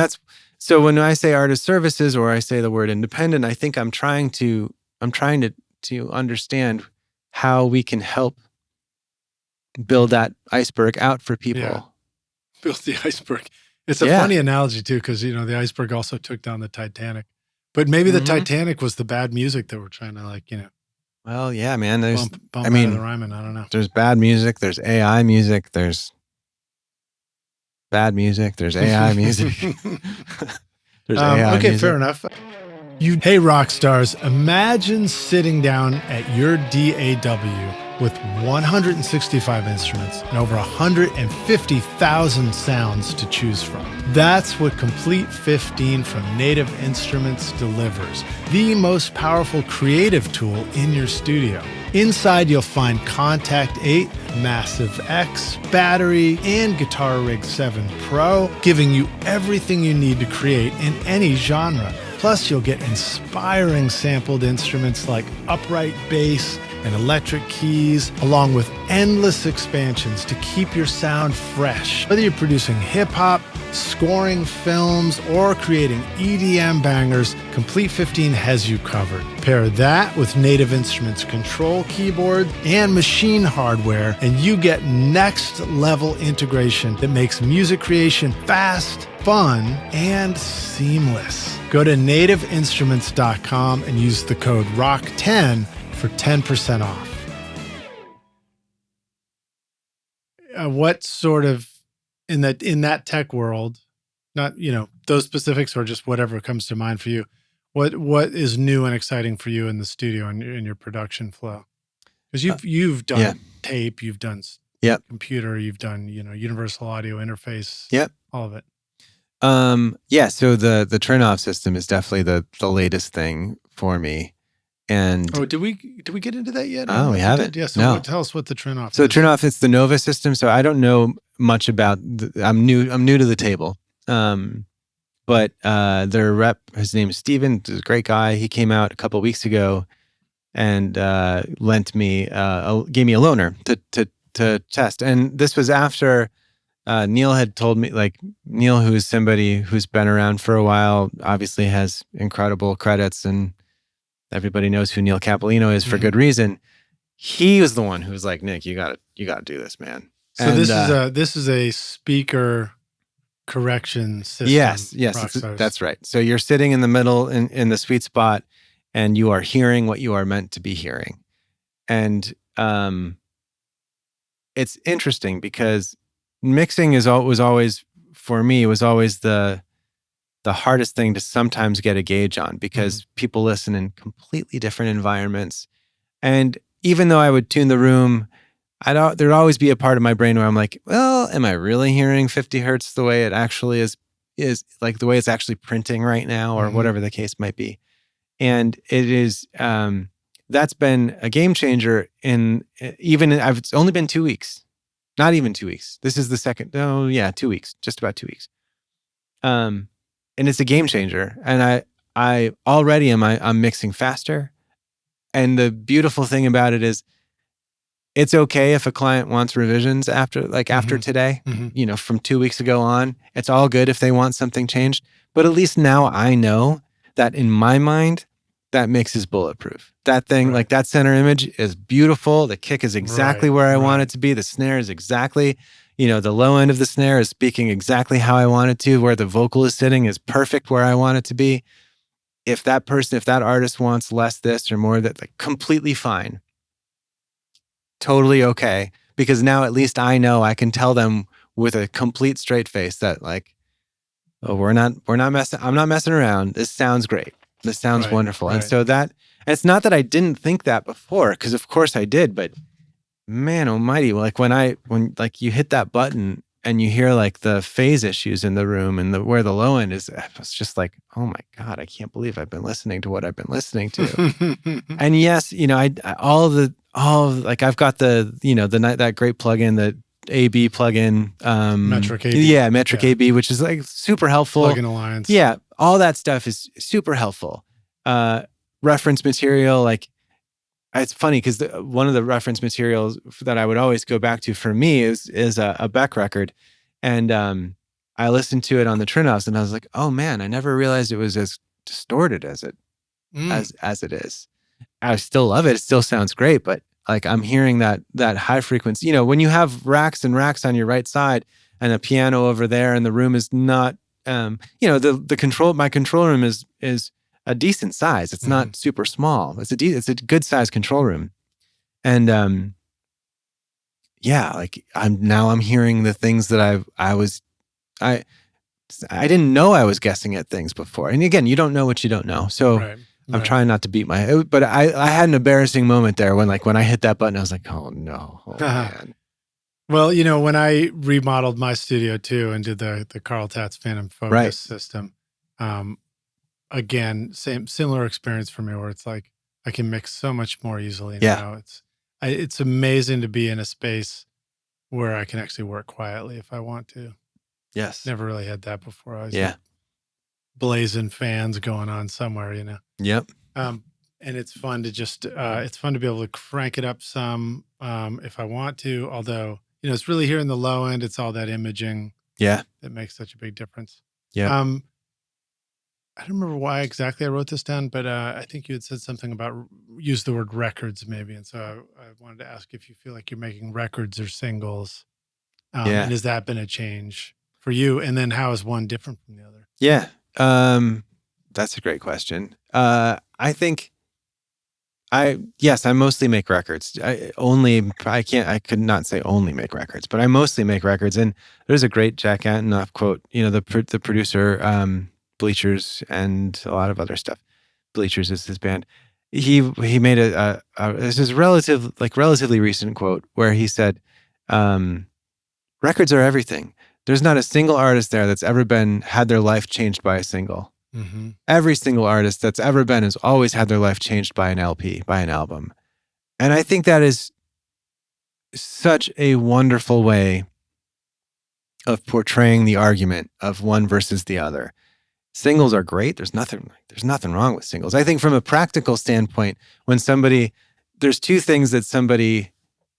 so when I say artist services or I say the word independent, I think I'm trying to understand how we can help build that iceberg out for people. Yeah. Build the iceberg. It's a funny analogy too, because the iceberg also took down the Titanic. But maybe the Titanic was the bad music that we're trying to Well, yeah, man. There's bump out of the Ryman. I don't know. There's bad music. There's AI music. There's bad music. There's AI music. There's AI okay, music. fair enough. Hey, rock stars, imagine sitting down at your DAW with 165 instruments and over 150,000 sounds to choose from. That's what Complete 15 from Native Instruments delivers, the most powerful creative tool in your studio. Inside, you'll find Contact 8, Massive X, battery, and Guitar Rig 7 Pro, giving you everything you need to create in any genre. Plus, you'll get inspiring sampled instruments like upright bass and electric keys, along with endless expansions to keep your sound fresh. Whether you're producing hip-hop, scoring films, or creating EDM bangers, Complete 15 has you covered. Pair that with Native Instruments control keyboard and machine hardware, and you get next-level integration that makes music creation fast, fun, and seamless. Go to nativeinstruments.com and use the code ROCK10 for 10% off. What sort of, in that tech world, not, those specifics or just whatever comes to mind for you, what is new and exciting for you in the studio and in your production flow? Because you've done tape, you've done computer, you've done, universal audio interface, all of it. So the turn-off system is definitely the latest thing for me. And did we get into that yet? Oh, we haven't. Yeah. So tell us what the turn-off is. So turn-off, it's the Nova system. So I don't know much about. I'm new to the table. But their rep, his name is Steven. He's a great guy. He came out a couple of weeks ago and lent me, gave me a loaner to test. And this was after Neil had told me, like, Neil, who is somebody who's been around for a while, obviously has incredible credits, and everybody knows who Neil Capolino is for good reason. He was the one who was like, Nick, you gotta do this, man. So and, this is a speaker correction system. Yes, that's right. So you're sitting in the middle in the sweet spot, and you are hearing what you are meant to be hearing. And it's interesting because mixing was always, for me, the hardest thing to sometimes get a gauge on, because people listen in completely different environments. And even though I would tune the room, there'd always be a part of my brain where I'm like, well, am I really hearing 50 hertz the way it actually is like the way it's actually printing right now, or whatever the case might be. And it is, that's been a game changer it's only been 2 weeks, not even 2 weeks. This is the second, 2 weeks, just about 2 weeks. And it's a game changer. And I already I'm mixing faster. And the beautiful thing about it is, it's okay if a client wants revisions after today, from 2 weeks ago on. It's all good if they want something changed. But at least now I know that in my mind, that mix is bulletproof. That thing, like that center image is beautiful. The kick is exactly where I want it to be. The snare is exactly, the low end of the snare is speaking exactly how I want it to. Where the vocal is sitting is perfect where I want it to be. If that artist wants less this or more that, like, completely fine. Totally okay. Because now at least I know I can tell them with a complete straight face that, like, oh, I'm not messing around. This sounds great. This sounds wonderful. And so it's not that I didn't think that before, because of course I did, but man almighty, like when you hit that button and you hear like the phase issues in the room and where the low end is, it's just like, oh my God, I can't believe I've been listening to what I've been listening to. And yes, I've got that great plugin, the AB plugin, Metric AB. Yeah, Metric AB, which is like super helpful. Plugin Alliance. Yeah, all that stuff is super helpful. Reference material, like, it's funny because one of the reference materials that I would always go back to for me is a Beck record, and I listened to it on the turnoffs, and I was like, oh man, I never realized it was as distorted as it is. I still love it. It still sounds great, but like I'm hearing that high frequency. When you have racks and racks on your right side and a piano over there, and the room is not, my control room is a decent size. It's not super small. It's a good size control room, and I'm hearing the things that I didn't know I was guessing at things before. And again, you don't know what you don't know. So I'm trying not to beat but I had an embarrassing moment there when I hit that button, I was like, oh no, man. Well, when I remodeled my studio too and did the Carl Tatz Phantom Focus system, again, similar experience for me where it's like, I can mix so much more easily Yeah. now. It's amazing to be in a space where I can actually work quietly if I want to. Yes. Never really had that before. I was Yeah. blazing fans going on somewhere, Yep. And it's fun to just, it's fun to be able to crank it up some if I want to. Although, it's really here in the low end. It's all that imaging Yeah. that makes such a big difference. Yeah. I don't remember why exactly I wrote this down, but I think you had said something about use the word records maybe. And so I wanted to ask if you feel like you're making records or singles. And has that been a change for you? And then how is one different from the other? Yeah. That's a great question. I think I mostly make records. I could not say only make records, but I mostly make records. And there's a great Jack Antonoff quote, the producer, Bleachers and a lot of other stuff. Bleachers is his band. He made this is relatively recent quote where he said, records are everything. There's not a single artist there that's ever had their life changed by a single. Mm-hmm. Every single artist that's ever been has always had their life changed by an LP, by an album. And I think that is such a wonderful way of portraying the argument of one versus the other. Singles are great. There's nothing wrong with singles. I think from a practical standpoint, when there's two things that somebody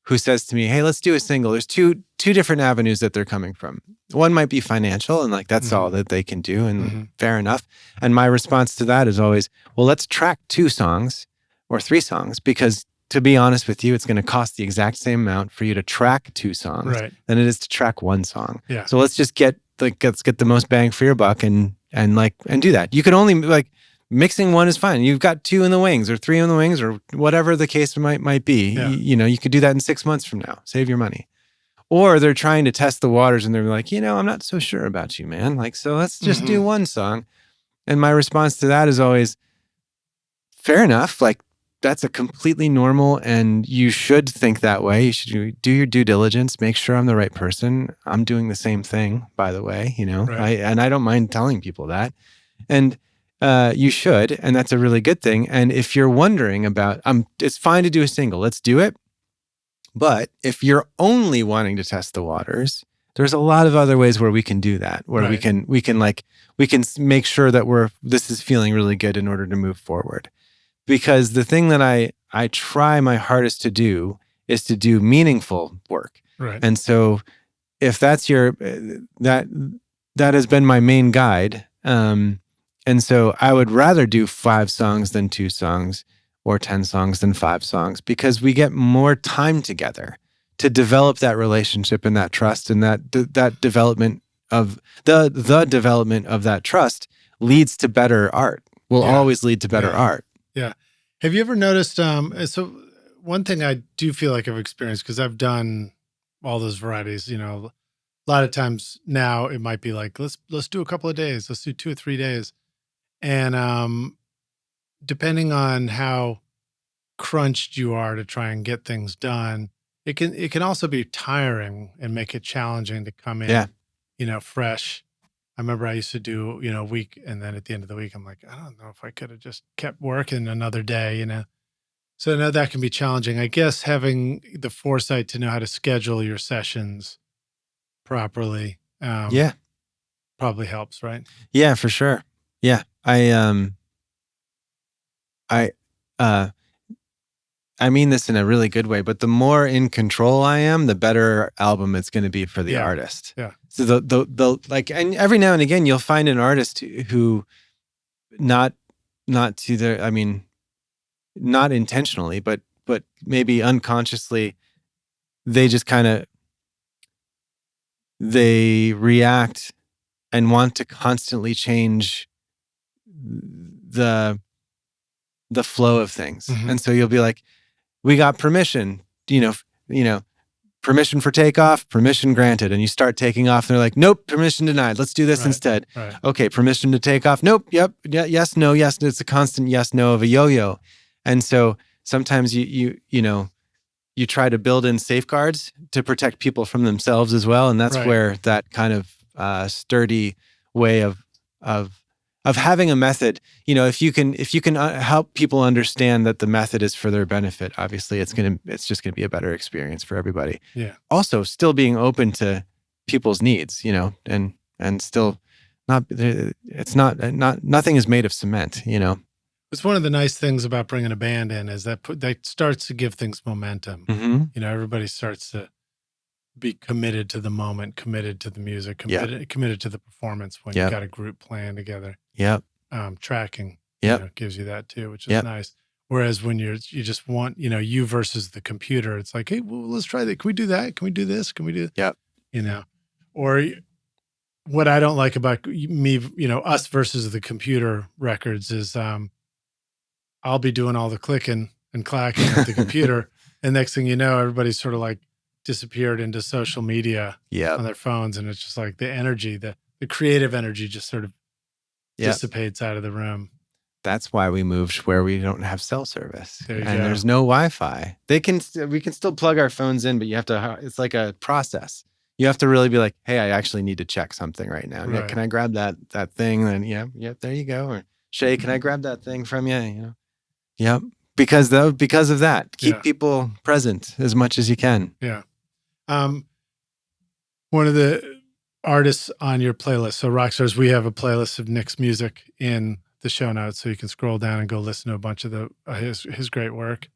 who says to me, hey, let's do a single. There's two different avenues that they're coming from. One might be financial, and that's all that they can do, and fair enough. And my response to that is always, well, let's track 2 songs or 3 songs, because to be honest with you, it's going to cost the exact same amount for you to track 2 songs than it is to track 1 song. Yeah. So let's just let's get the most bang for your buck and do that. You could only mixing 1 is fine. You've got 2 in the wings or 3 in the wings or whatever the case might be. Yeah. You could do that in 6 months from now. Save your money. Or they're trying to test the waters and they're like, I'm not so sure about you, man. So let's just do 1 song. And my response to that is always, fair enough. That's a completely normal, and you should think that way. You should do your due diligence, make sure I'm the right person. I'm doing the same thing, by the way, Right. I don't mind telling people that. And you should, and that's a really good thing. And if you're wondering about, it's fine to do a single, let's do it. But if you're only wanting to test the waters, there's a lot of other ways where we can do that, where we can make sure that this is feeling really good in order to move forward. Because the thing that I try my hardest to do is to do meaningful work. Right. And so if that's that has been my main guide. And so I would rather do 5 songs than 2 songs, or 10 songs than 5 songs, because we get more time together to develop that relationship and that trust, and that development of the development of that trust leads to better art. Will always lead to better art. Yeah. Have you ever noticed, so one thing I do feel like I've experienced, because I've done all those varieties, a lot of times now it might be like, let's do a couple of days, let's do 2 or 3 days. And depending on how crunched you are to try and get things done, it can also be tiring and make it challenging to come in, fresh. I remember I used to do, a week, and then at the end of the week, I'm like, I don't know if I could have just kept working another day, So I know that can be challenging. I guess having the foresight to know how to schedule your sessions properly, probably helps, right? Yeah, for sure. Yeah, I mean this in a really good way, but the more in control I am, the better album it's going to be for the artist. Yeah. So and every now and again you'll find an artist who not intentionally, but maybe unconsciously, they just they react and want to constantly change the flow of things. Mm-hmm. And so you'll be like, we got permission, permission for takeoff, permission granted. And you start taking off and they're like, nope, permission denied. Let's do this instead. Right. Okay, permission to take off. Nope, yep, yeah, yes, no, yes. It's a constant yes, no of a yo-yo. And so sometimes you try to build in safeguards to protect people from themselves as well. And that's where that kind of sturdy way of of having a method. You know, if you can help people understand that the method is for their benefit, obviously it's just gonna be a better experience for everybody. Yeah. Also, still being open to people's needs, you know, and still nothing is made of cement, you know. It's one of the nice things about bringing a band in is that that starts to give things momentum. Mm-hmm. You know, everybody starts to be committed to the moment, committed to the music, committed to the performance when you've got a group playing together. Yep. Tracking, gives you that too, which is nice. Whereas when you just want, you versus the computer, it's like, hey, well, let's try that. Can we do that? Can we do this? Can we do? Yep. You know, or what I don't like about me, us versus the computer records is, I'll be doing all the clicking and clacking at the computer, and next thing you know, everybody's sort of like disappeared into social media on their phones, and it's just like the energy, the creative energy, just sort of dissipates out of the room. That's why we moved where we don't have cell service, and there's no Wi-Fi. We can still plug our phones in, but you have to. It's like a process. You have to really be like, hey, I actually need to check something right now. Right. Yeah, can I grab that thing? Then there you go. Or Shay, can I grab that thing from you? You know. Yep. Because of that, keep people present as much as you can. Yeah. One of the artists on your playlist, so Rockstars, we have a playlist of Nick's music in the show notes, so you can scroll down and go listen to a bunch of his great work.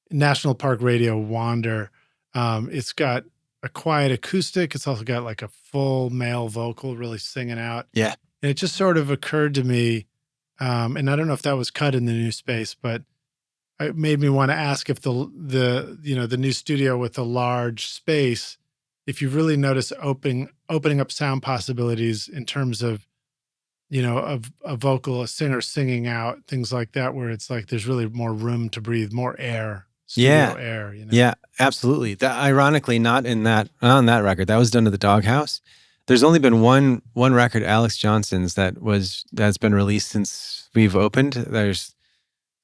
National Park Radio Wander. It's got a quiet acoustic. It's also got like a full male vocal really singing out. Yeah. And it just sort of occurred to me, and I don't know if that was cut in the new space, but it made me want to ask if the new studio with the large space, if you really notice opening up sound possibilities in terms of, of a vocal, a singer singing out, things like that, where it's like there's really more room to breathe, more air, studio air. Yeah, absolutely. That ironically not on that record. That was done to the Doghouse. There's only been one record, Alexz Johnson's, that's been released since we've opened. There's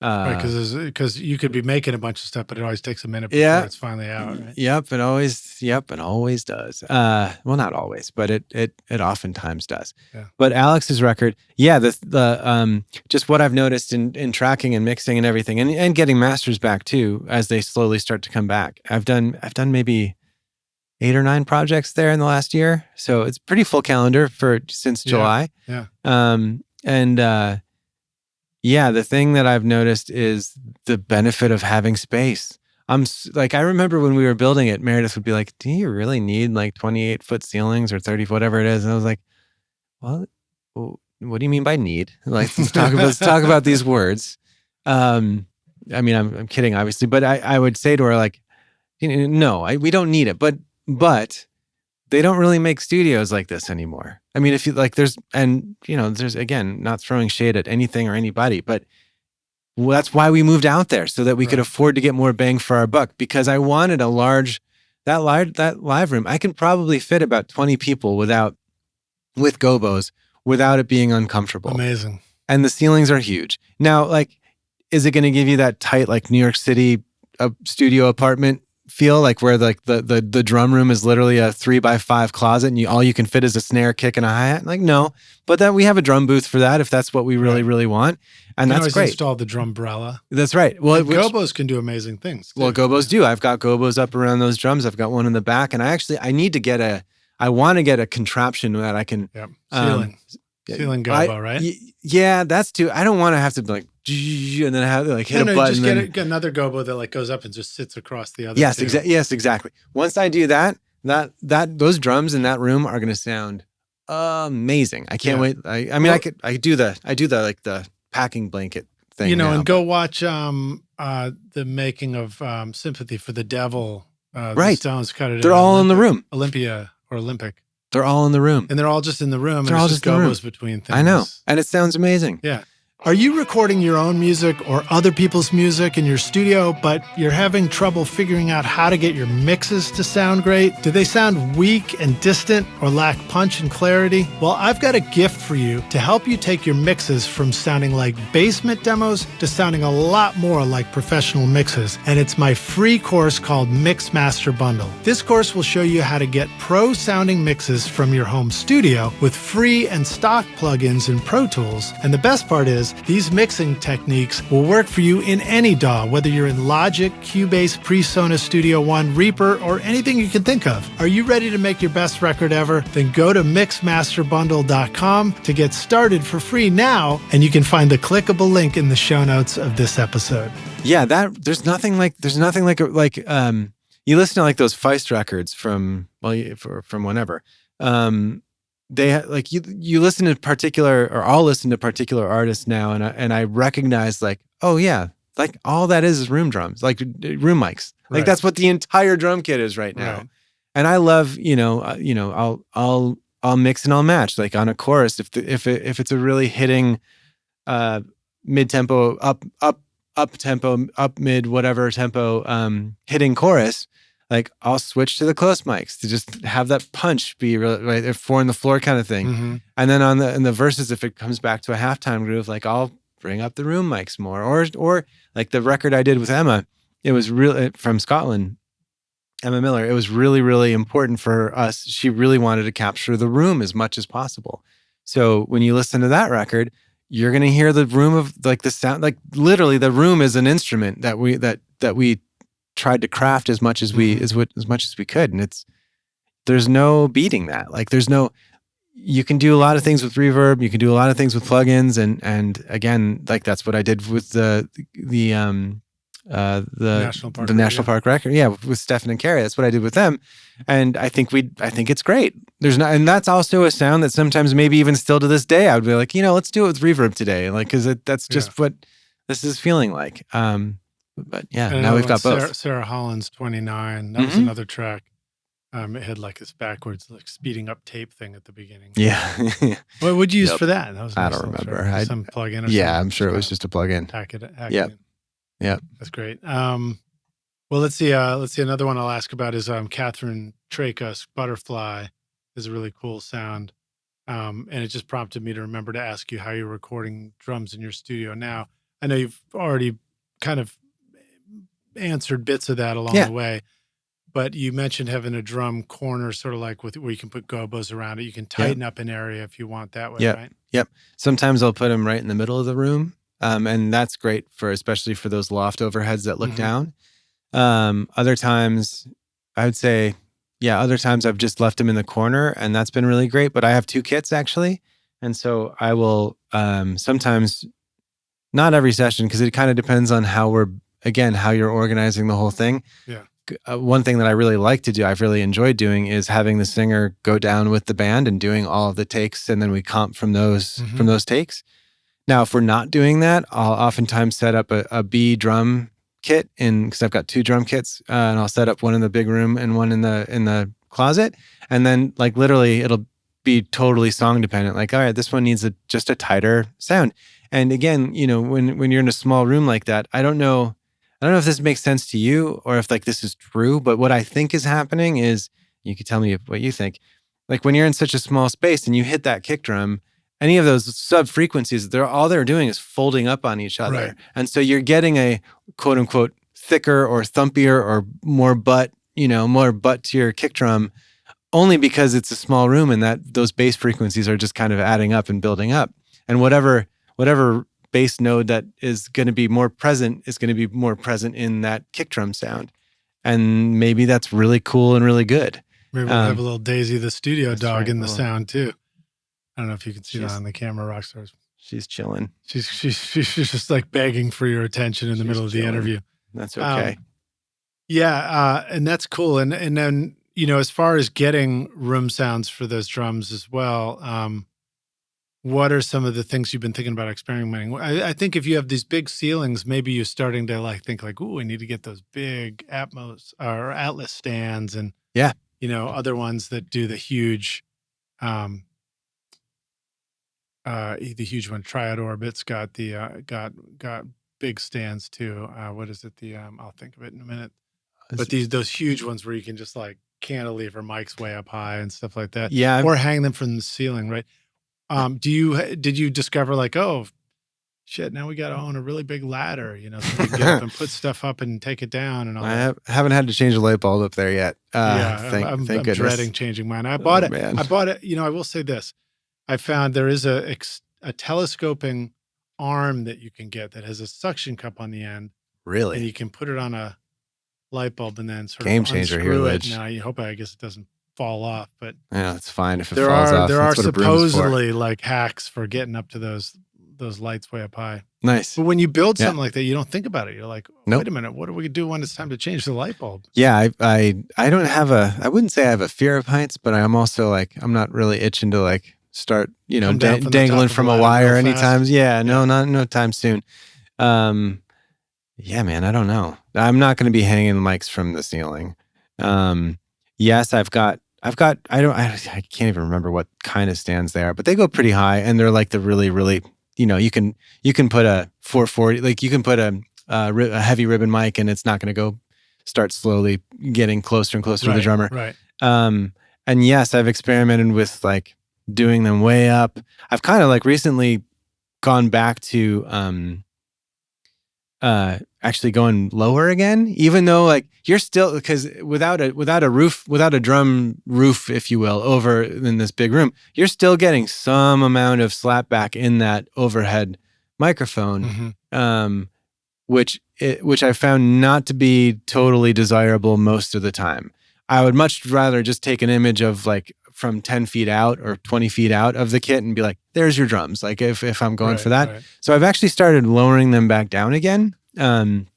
right, because you could be making a bunch of stuff, but it always takes a minute before it's finally out. Right? Yep, it always does. Well, not always, but it oftentimes does. Yeah. But Alex's record, the just what I've noticed in tracking and mixing and everything, and getting masters back too as they slowly start to come back. I've done maybe 8 or 9 projects there in the last year, so it's pretty full calendar since July. Yeah. The thing that I've noticed is the benefit of having space. I remember when we were building it, Meredith would be like, do you really need like 28-foot ceilings or 30, whatever it is? And I was like, well, what do you mean by need? Like, let's talk about these words. I'm kidding, obviously, but I would say to her, like, no, we don't need it, but they don't really make studios like this anymore. I mean, if you like, there's again, not throwing shade at anything or anybody, but that's why we moved out there, so that we could afford to get more bang for our buck, because I wanted that live room. I can probably fit about 20 people with gobos without it being uncomfortable. Amazing. And the ceilings are huge. Now, like, is it going to give you that tight, like New York City studio apartment feel, like where the drum room is literally a 3x5 closet and all you can fit is a snare, kick, and a hi-hat? Like, no, but then we have a drum booth for that if that's what we really, really want. And that's great. Install the drumbrella. That's right. Well, gobos can do amazing things too. Well, gobos do. I've got gobos up around those drums. I've got one in the back, and I want to get a contraption that I can ceiling gobo, right? Yeah, that's too. I don't want to have to be like, and then have to like hit a button. Just get another gobo that like goes up and just sits across the other. Yes, exactly. Once I do that those drums in that room are going to sound amazing. I can't wait. I do the packing blanket thing. And go watch the making of Sympathy for the Devil. Right. The Stones cut it. They're all in the room. Olympia or Olympic. They're all in the room. And they're all just in the room. They're all just gobos between things. I know. And it sounds amazing. Yeah. Are you recording your own music or other people's music in your studio, but you're having trouble figuring out how to get your mixes to sound great? Do they sound weak and distant or lack punch and clarity? Well, I've got a gift for you to help you take your mixes from sounding like basement demos to sounding a lot more like professional mixes. And it's my free course called Mix Master Bundle. This course will show you how to get pro-sounding mixes from your home studio with free and stock plugins in Pro Tools. And the best part is, these mixing techniques will work for you in any DAW, whether you're in Logic, Cubase, PreSonus Studio One, Reaper, or anything you can think of. Are you ready to make your best record ever? Then go to mixmasterbundle.com to get started for free now, and you can find the clickable link in the show notes of this episode. Yeah, there's nothing like you listen to like those Feist records from whenever. They like you listen to particular, or I'll listen to particular artists now, and I recognize like, oh yeah, like all that is room drums, like room mics. Like Right. that's what the entire drum kit is right now. Right. And I love, I'll mix and I'll match like on a chorus if it's a really hitting mid tempo up tempo up mid whatever tempo hitting chorus. Like I'll switch to the close mics to just have that punch be really right, four on the floor kind of thing. Mm-hmm. And then in the verses, if it comes back to a halftime groove, like I'll bring up the room mics more. Or like the record I did with Emma, it was really from Scotland, Emma Miller. It was really, really important for us. She really wanted to capture the room as much as possible. So when you listen to that record, you're gonna hear the room of like the sound, like literally the room is an instrument that we tried to craft as much as we could, and there's no beating that. Like you can do a lot of things with reverb, you can do a lot of things with plugins, and again, like that's what I did with the National Park record, with Stefan and Carrie. That's what I did with them, and I think it's great. And that's also a sound that sometimes maybe even still to this day I would be like, let's do it with reverb today, like because that's just what this is feeling like. But yeah, now we've got both. Sarah Holland's 29. That was another track. It had like this backwards, like speeding up tape thing at the beginning. Yeah. What would you use for that? That was I don't remember. Some plugin or something. Yeah, I'm sure it was just a plugin. Hack it Yep. in. Yep. That's great. Well, let's see. Another one I'll ask about is Catherine Tracus, Butterfly is a really cool sound. And it just prompted me to remember to ask you how you're recording drums in your studio now. I know you've already kind of answered bits of that along the way, but you mentioned having a drum corner, sort of like where you can put gobos around it. You can tighten up an area if you want that way, right? Yep. Sometimes I'll put them right in the middle of the room, and that's great especially for those loft overheads that look down. Other times, I would say, other times I've just left them in the corner, and that's been really great. But I have two kits actually, and so I will sometimes, not every session, because it kind of depends on how you're organizing the whole thing. Yeah. One thing that I really like to do, I've really enjoyed doing, is having the singer go down with the band and doing all of the takes, and then we comp from those takes. Now, if we're not doing that, I'll oftentimes set up a B drum kit because I've got two drum kits, and I'll set up one in the big room and one in the closet, and then like literally it'll be totally song dependent. Like, all right, this one needs just a tighter sound. And again, when you're in a small room like that, I don't know if this makes sense to you or if like this is true, but what I think is happening is, you can tell me what you think. Like when you're in such a small space and you hit that kick drum, any of those sub frequencies, all they're doing is folding up on each other. Right. And so you're getting a quote unquote thicker or thumpier or more butt to your kick drum, only because it's a small room and that those bass frequencies are just kind of adding up and building up. And whatever bass node that is going to be more present is going to be more present in that kick drum sound. And maybe that's really cool and really good. Maybe we'll have a little Daisy the studio dog in the Cool. sound too. I don't know if you can see that on the camera, Rockstars. She's chilling. She's just like begging for your attention in the middle of the interview. That's okay. And that's cool. And then, as far as getting room sounds for those drums as well, what are some of the things you've been thinking about experimenting? I think if you have these big ceilings, maybe you're starting to think ooh, I need to get those big Atmos or Atlas stands and other ones that do the huge the huge one. Triad Orbit's got the got big stands too. What is it? I'll think of it in a minute. But those huge ones where you can just like cantilever mics way up high and stuff like that. Yeah. Or hang them from the ceiling, right? Did you discover like, oh shit, now we got to own a really big ladder, so we can get up and put stuff up and take it down and all that. Haven't had to change a light bulb up there yet. I'm dreading changing mine. I bought it. Man. I bought it. I will say this. I found there is a telescoping arm that you can get that has a suction cup on the end. Really? And you can put it on a light bulb and then sort Game of changer unscrew here, it. Lidge. Now, I guess it doesn't fall off, but yeah, it's fine if it falls off. There are That's what a broom is for. supposedly like hacks for getting up to those lights way up high. Nice. But when you build something like that, you don't think about it. You're like, Nope. wait a minute, what do we do when it's time to change the light bulb? Yeah, I don't have I wouldn't say I have a fear of heights, but I'm also like, I'm not really itching to like start, dangling from a wire anytime. Yeah, no time soon. Yeah, man, I don't know. I'm not going to be hanging mics from the ceiling. Yes, I can't even remember what kind of stands they are, but they go pretty high and they're like the really, really, you can put a 440, like you can put a heavy ribbon mic and it's not going to start slowly getting closer and closer to the drummer. Right. And yes, I've experimented with like doing them way up. I've kind of like recently gone back to, actually going lower again, even though like you're still, because without a drum roof, if you will, over in this big room, you're still getting some amount of slapback in that overhead microphone, which I found not to be totally desirable most of the time. I would much rather just take an image of like from 10 feet out or 20 feet out of the kit and be like, there's your drums. Like if I'm going for that. Right. So I've actually started lowering them back down again. And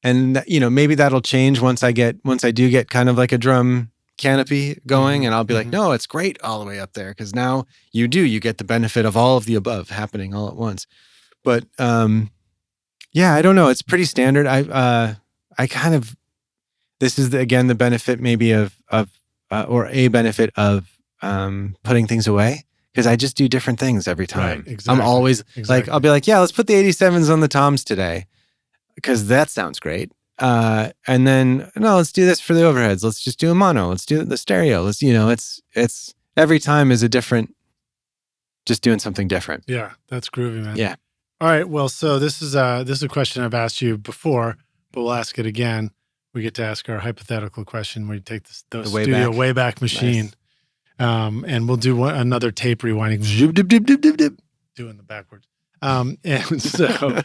maybe that'll change once I do get kind of like a drum canopy going, and I'll be like, no, it's great all the way up there. Cause now you get the benefit of all of the above happening all at once. But, yeah, I don't know. It's pretty standard. This is again, the benefit maybe or a benefit of putting things away, because I just do different things every time. Right, exactly, I'm always like, I'll be like, yeah, let's put the 87s on the toms today because that sounds great. And then, no, let's do this for the overheads. Let's just do a mono. Let's do the stereo. Let's, it's every time is a different, just doing something different. Yeah, that's groovy, man. Yeah. All right. Well, so this is a question I've asked you before, but we'll ask it again. We get to ask our hypothetical question where you take the studio Wayback Machine. Nice. And we'll do another tape rewinding, doing the backwards. And so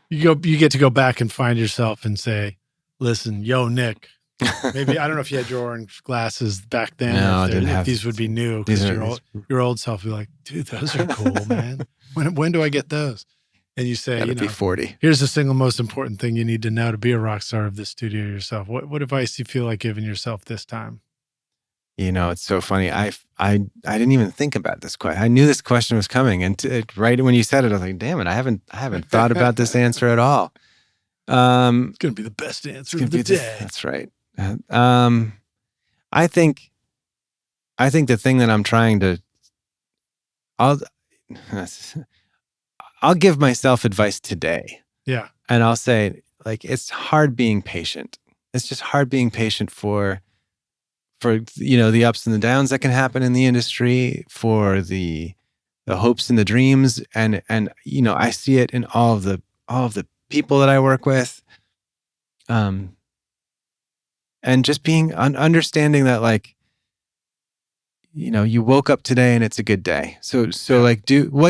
you get to go back and find yourself and say, listen, yo, Nick, maybe, I don't know if you had your orange glasses back then. No, I didn't have these would be new because your old self would be like, dude, those are cool, man. When do I get those? And you say, be 40. Here's the single most important thing you need to know to be a rock star of this studio yourself. What advice do you feel like giving yourself this time? It's so funny. I didn't even think about this question. I knew this question was coming, and right when you said it, I was like, "Damn it, I haven't thought about this answer at all." It's gonna be the best answer of the day. That's right. I think the thing that I'm trying to, I'll give myself advice today. Yeah, and I'll say like it's hard being patient. It's just hard being patient for the ups and the downs that can happen in the industry, for the hopes and the dreams, and I see it in all of the people that I work with, and just being understanding that like you woke up today and it's a good day. So like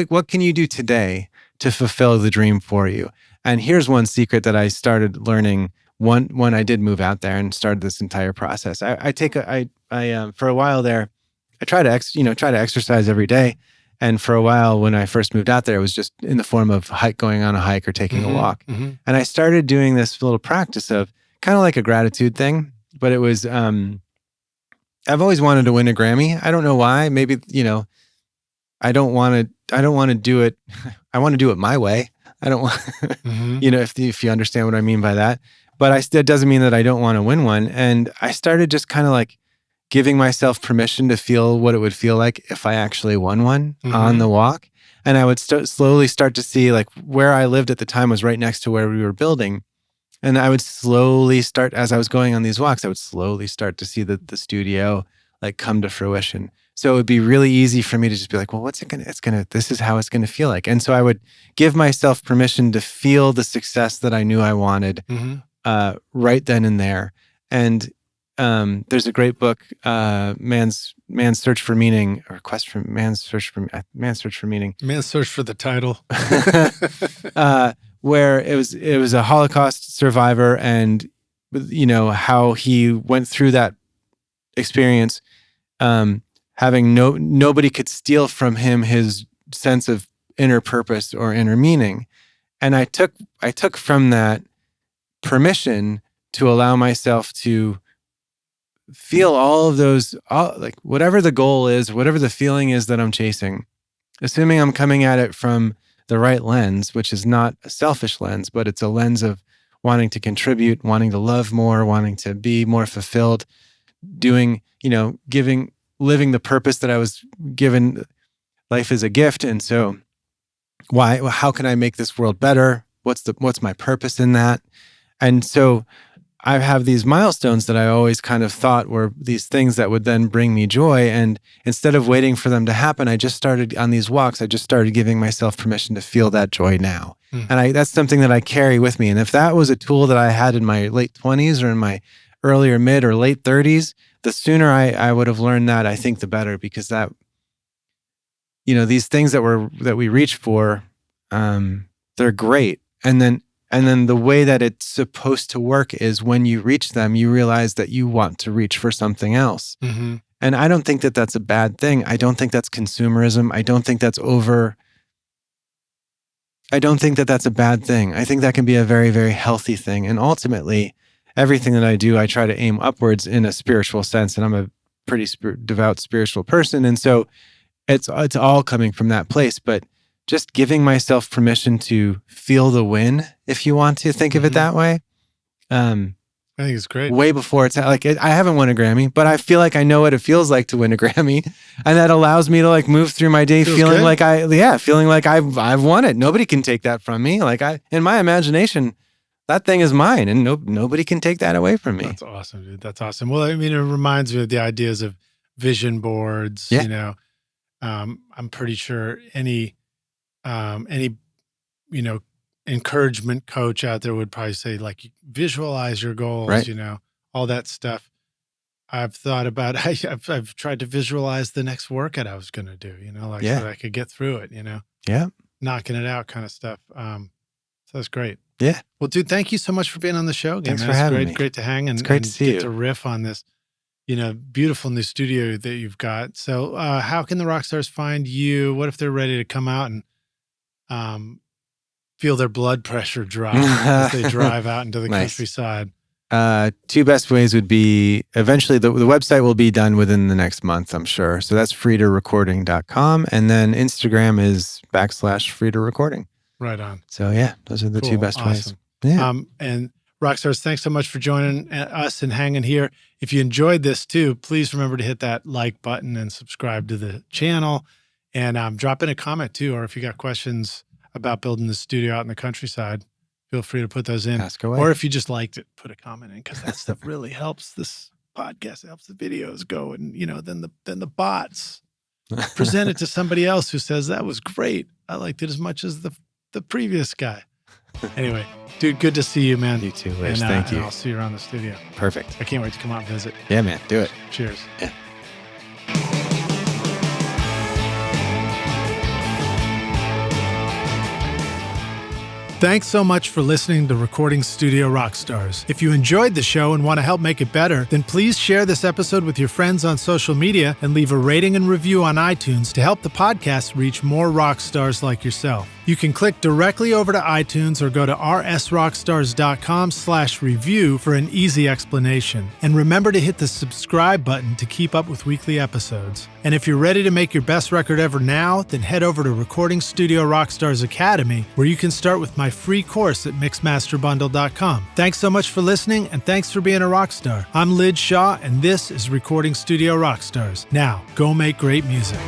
what can you do today to fulfill the dream for you? And here's one secret that I started learning when I did move out there and started this entire process. I for a while there, I try to exercise every day. And for a while when I first moved out there, it was just in the form of going on a hike or taking a walk. And I started doing this little practice of kind of like a gratitude thing, but it was, I've always wanted to win a Grammy. I don't know why. Maybe, I don't want to do it. I want to do it my way. I don't want, if you understand what I mean by that. But it doesn't mean that I don't want to win one. And I started just kind of like giving myself permission to feel what it would feel like if I actually won one on the walk. And I would slowly start to see, like, where I lived at the time was right next to where we were building. And I would slowly start, as I was going on these walks, I would slowly start to see the studio like come to fruition. So it would be really easy for me to just be like, well, this is how it's going to feel like. And so I would give myself permission to feel the success that I knew I wanted right then and there. And there's a great book, Man's Search for Meaning, or Man's Search for Meaning. Man's Search for the title. Where it was a Holocaust survivor, and how he went through that experience, having nobody could steal from him his sense of inner purpose or inner meaning. And I took from that permission to allow myself to feel all of those, like whatever the goal is, whatever the feeling is that I'm chasing, assuming I'm coming at it from the right lens, which is not a selfish lens, but it's a lens of wanting to contribute, wanting to love more, wanting to be more fulfilled, doing, living the purpose that I was given. Life is a gift. And so how can I make this world better? What's my purpose in that? And so I have these milestones that I always kind of thought were these things that would then bring me joy. And instead of waiting for them to happen, I just started on these walks. I just started giving myself permission to feel that joy now. And that's something that I carry with me. And if that was a tool that I had in my late 20s or in my earlier mid or late 30s, the sooner I would have learned that, I think the better, because that, these things that we reach for, they're great. And then the way that it's supposed to work is when you reach them, you realize that you want to reach for something else. And I don't think that that's a bad thing. I don't think that's consumerism. I don't think that's a bad thing. I think that can be a very, very healthy thing. And ultimately, everything that I do, I try to aim upwards in a spiritual sense. And I'm a pretty devout spiritual person. And so it's all coming from that place. But just giving myself permission to feel the win, if you want to think of it that way. I think it's great. Way before it's like, I haven't won a Grammy, but I feel like I know what it feels like to win a Grammy. And that allows me to like move through my day feeling like I've won it. Nobody can take that from me. Like in my imagination, that thing is mine, and nobody can take that away from me. That's awesome, dude. That's awesome. Well, it reminds me of the ideas of vision boards. Yeah. I'm pretty sure any encouragement coach out there would probably say, like, visualize your goals, right. All that stuff. I've thought about, I've tried to visualize the next workout I was going to do, so that I could get through it, knocking it out kind of stuff. So that's great. Yeah. Well, dude, thank you so much for being on the show again. Thanks for having me. Great to hang and, it's great to see get to riff on this, beautiful new studio that you've got. So how can the rock stars find you? What if they're ready to come out and feel their blood pressure drop as they drive out into the countryside? Two best ways would be, eventually the website will be done within the next month, I'm sure. So that's FredaRecording.com. And then Instagram is /Freda Recording. Right on. So yeah, those are the two best ways. Yeah. And Rockstars, thanks so much for joining us and hanging here. If you enjoyed this too, please remember to hit that like button and subscribe to the channel, and drop in a comment too. Or if you got questions about building the studio out in the countryside, feel free to put those in. Ask away. Or if you just liked it, put a comment in, because that stuff really helps this podcast. It helps the videos go, and then the bots present it to somebody else who says that was great. I liked it as much as the previous guy. Anyway, dude, good to see you, man. You too, Liz. Thank you. And I'll see you around the studio. Perfect. I can't wait to come out and visit. Yeah, man. Do it. Cheers. Yeah. Thanks so much for listening to Recording Studio Rockstars. If you enjoyed the show and want to help make it better, then please share this episode with your friends on social media and leave a rating and review on iTunes to help the podcast reach more rock stars like yourself. You can click directly over to iTunes or go to rsrockstars.com/review for an easy explanation. And remember to hit the subscribe button to keep up with weekly episodes. And if you're ready to make your best record ever now, then head over to Recording Studio Rockstars Academy, where you can start with my free course at mixmasterbundle.com. Thanks so much for listening, and thanks for being a rock star. I'm Lid Shaw, and this is Recording Studio Rockstars. Now, go make great music.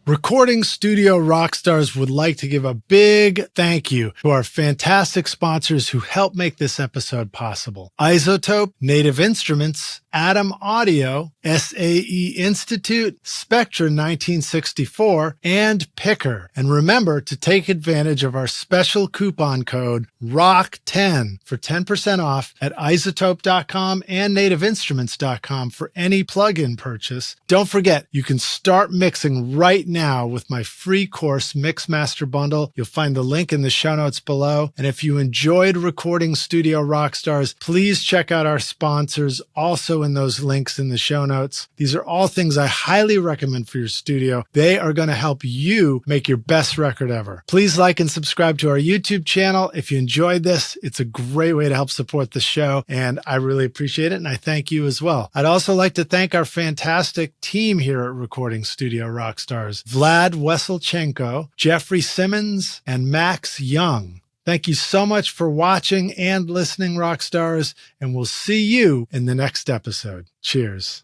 Recording Studio Rockstars would like to give a big thank you to our fantastic sponsors who help make this episode possible. iZotope, Native Instruments, Atom Audio, SAE Institute, Spectra 1964, and Picker. And remember to take advantage of our special coupon code ROCK10 for 10% off at iZotope.com and nativeinstruments.com for any plugin purchase. Don't forget, you can start mixing right now with my free course Mixmaster Bundle. You'll find the link in the show notes below. And if you enjoyed Recording Studio Rockstars, please check out our sponsors also in those links in the show notes. These are all things I highly recommend for your studio. They are going to help you make your best record ever. Please like and subscribe to our YouTube channel. If you enjoyed this, it's a great way to help support the show, and I really appreciate it, and I thank you as well. I'd also like to thank our fantastic team here at Recording Studio Rockstars: Vlad Weselchenko, Jeffrey Simmons, and Max Young. Thank you so much for watching and listening, Rockstars, and we'll see you in the next episode. Cheers.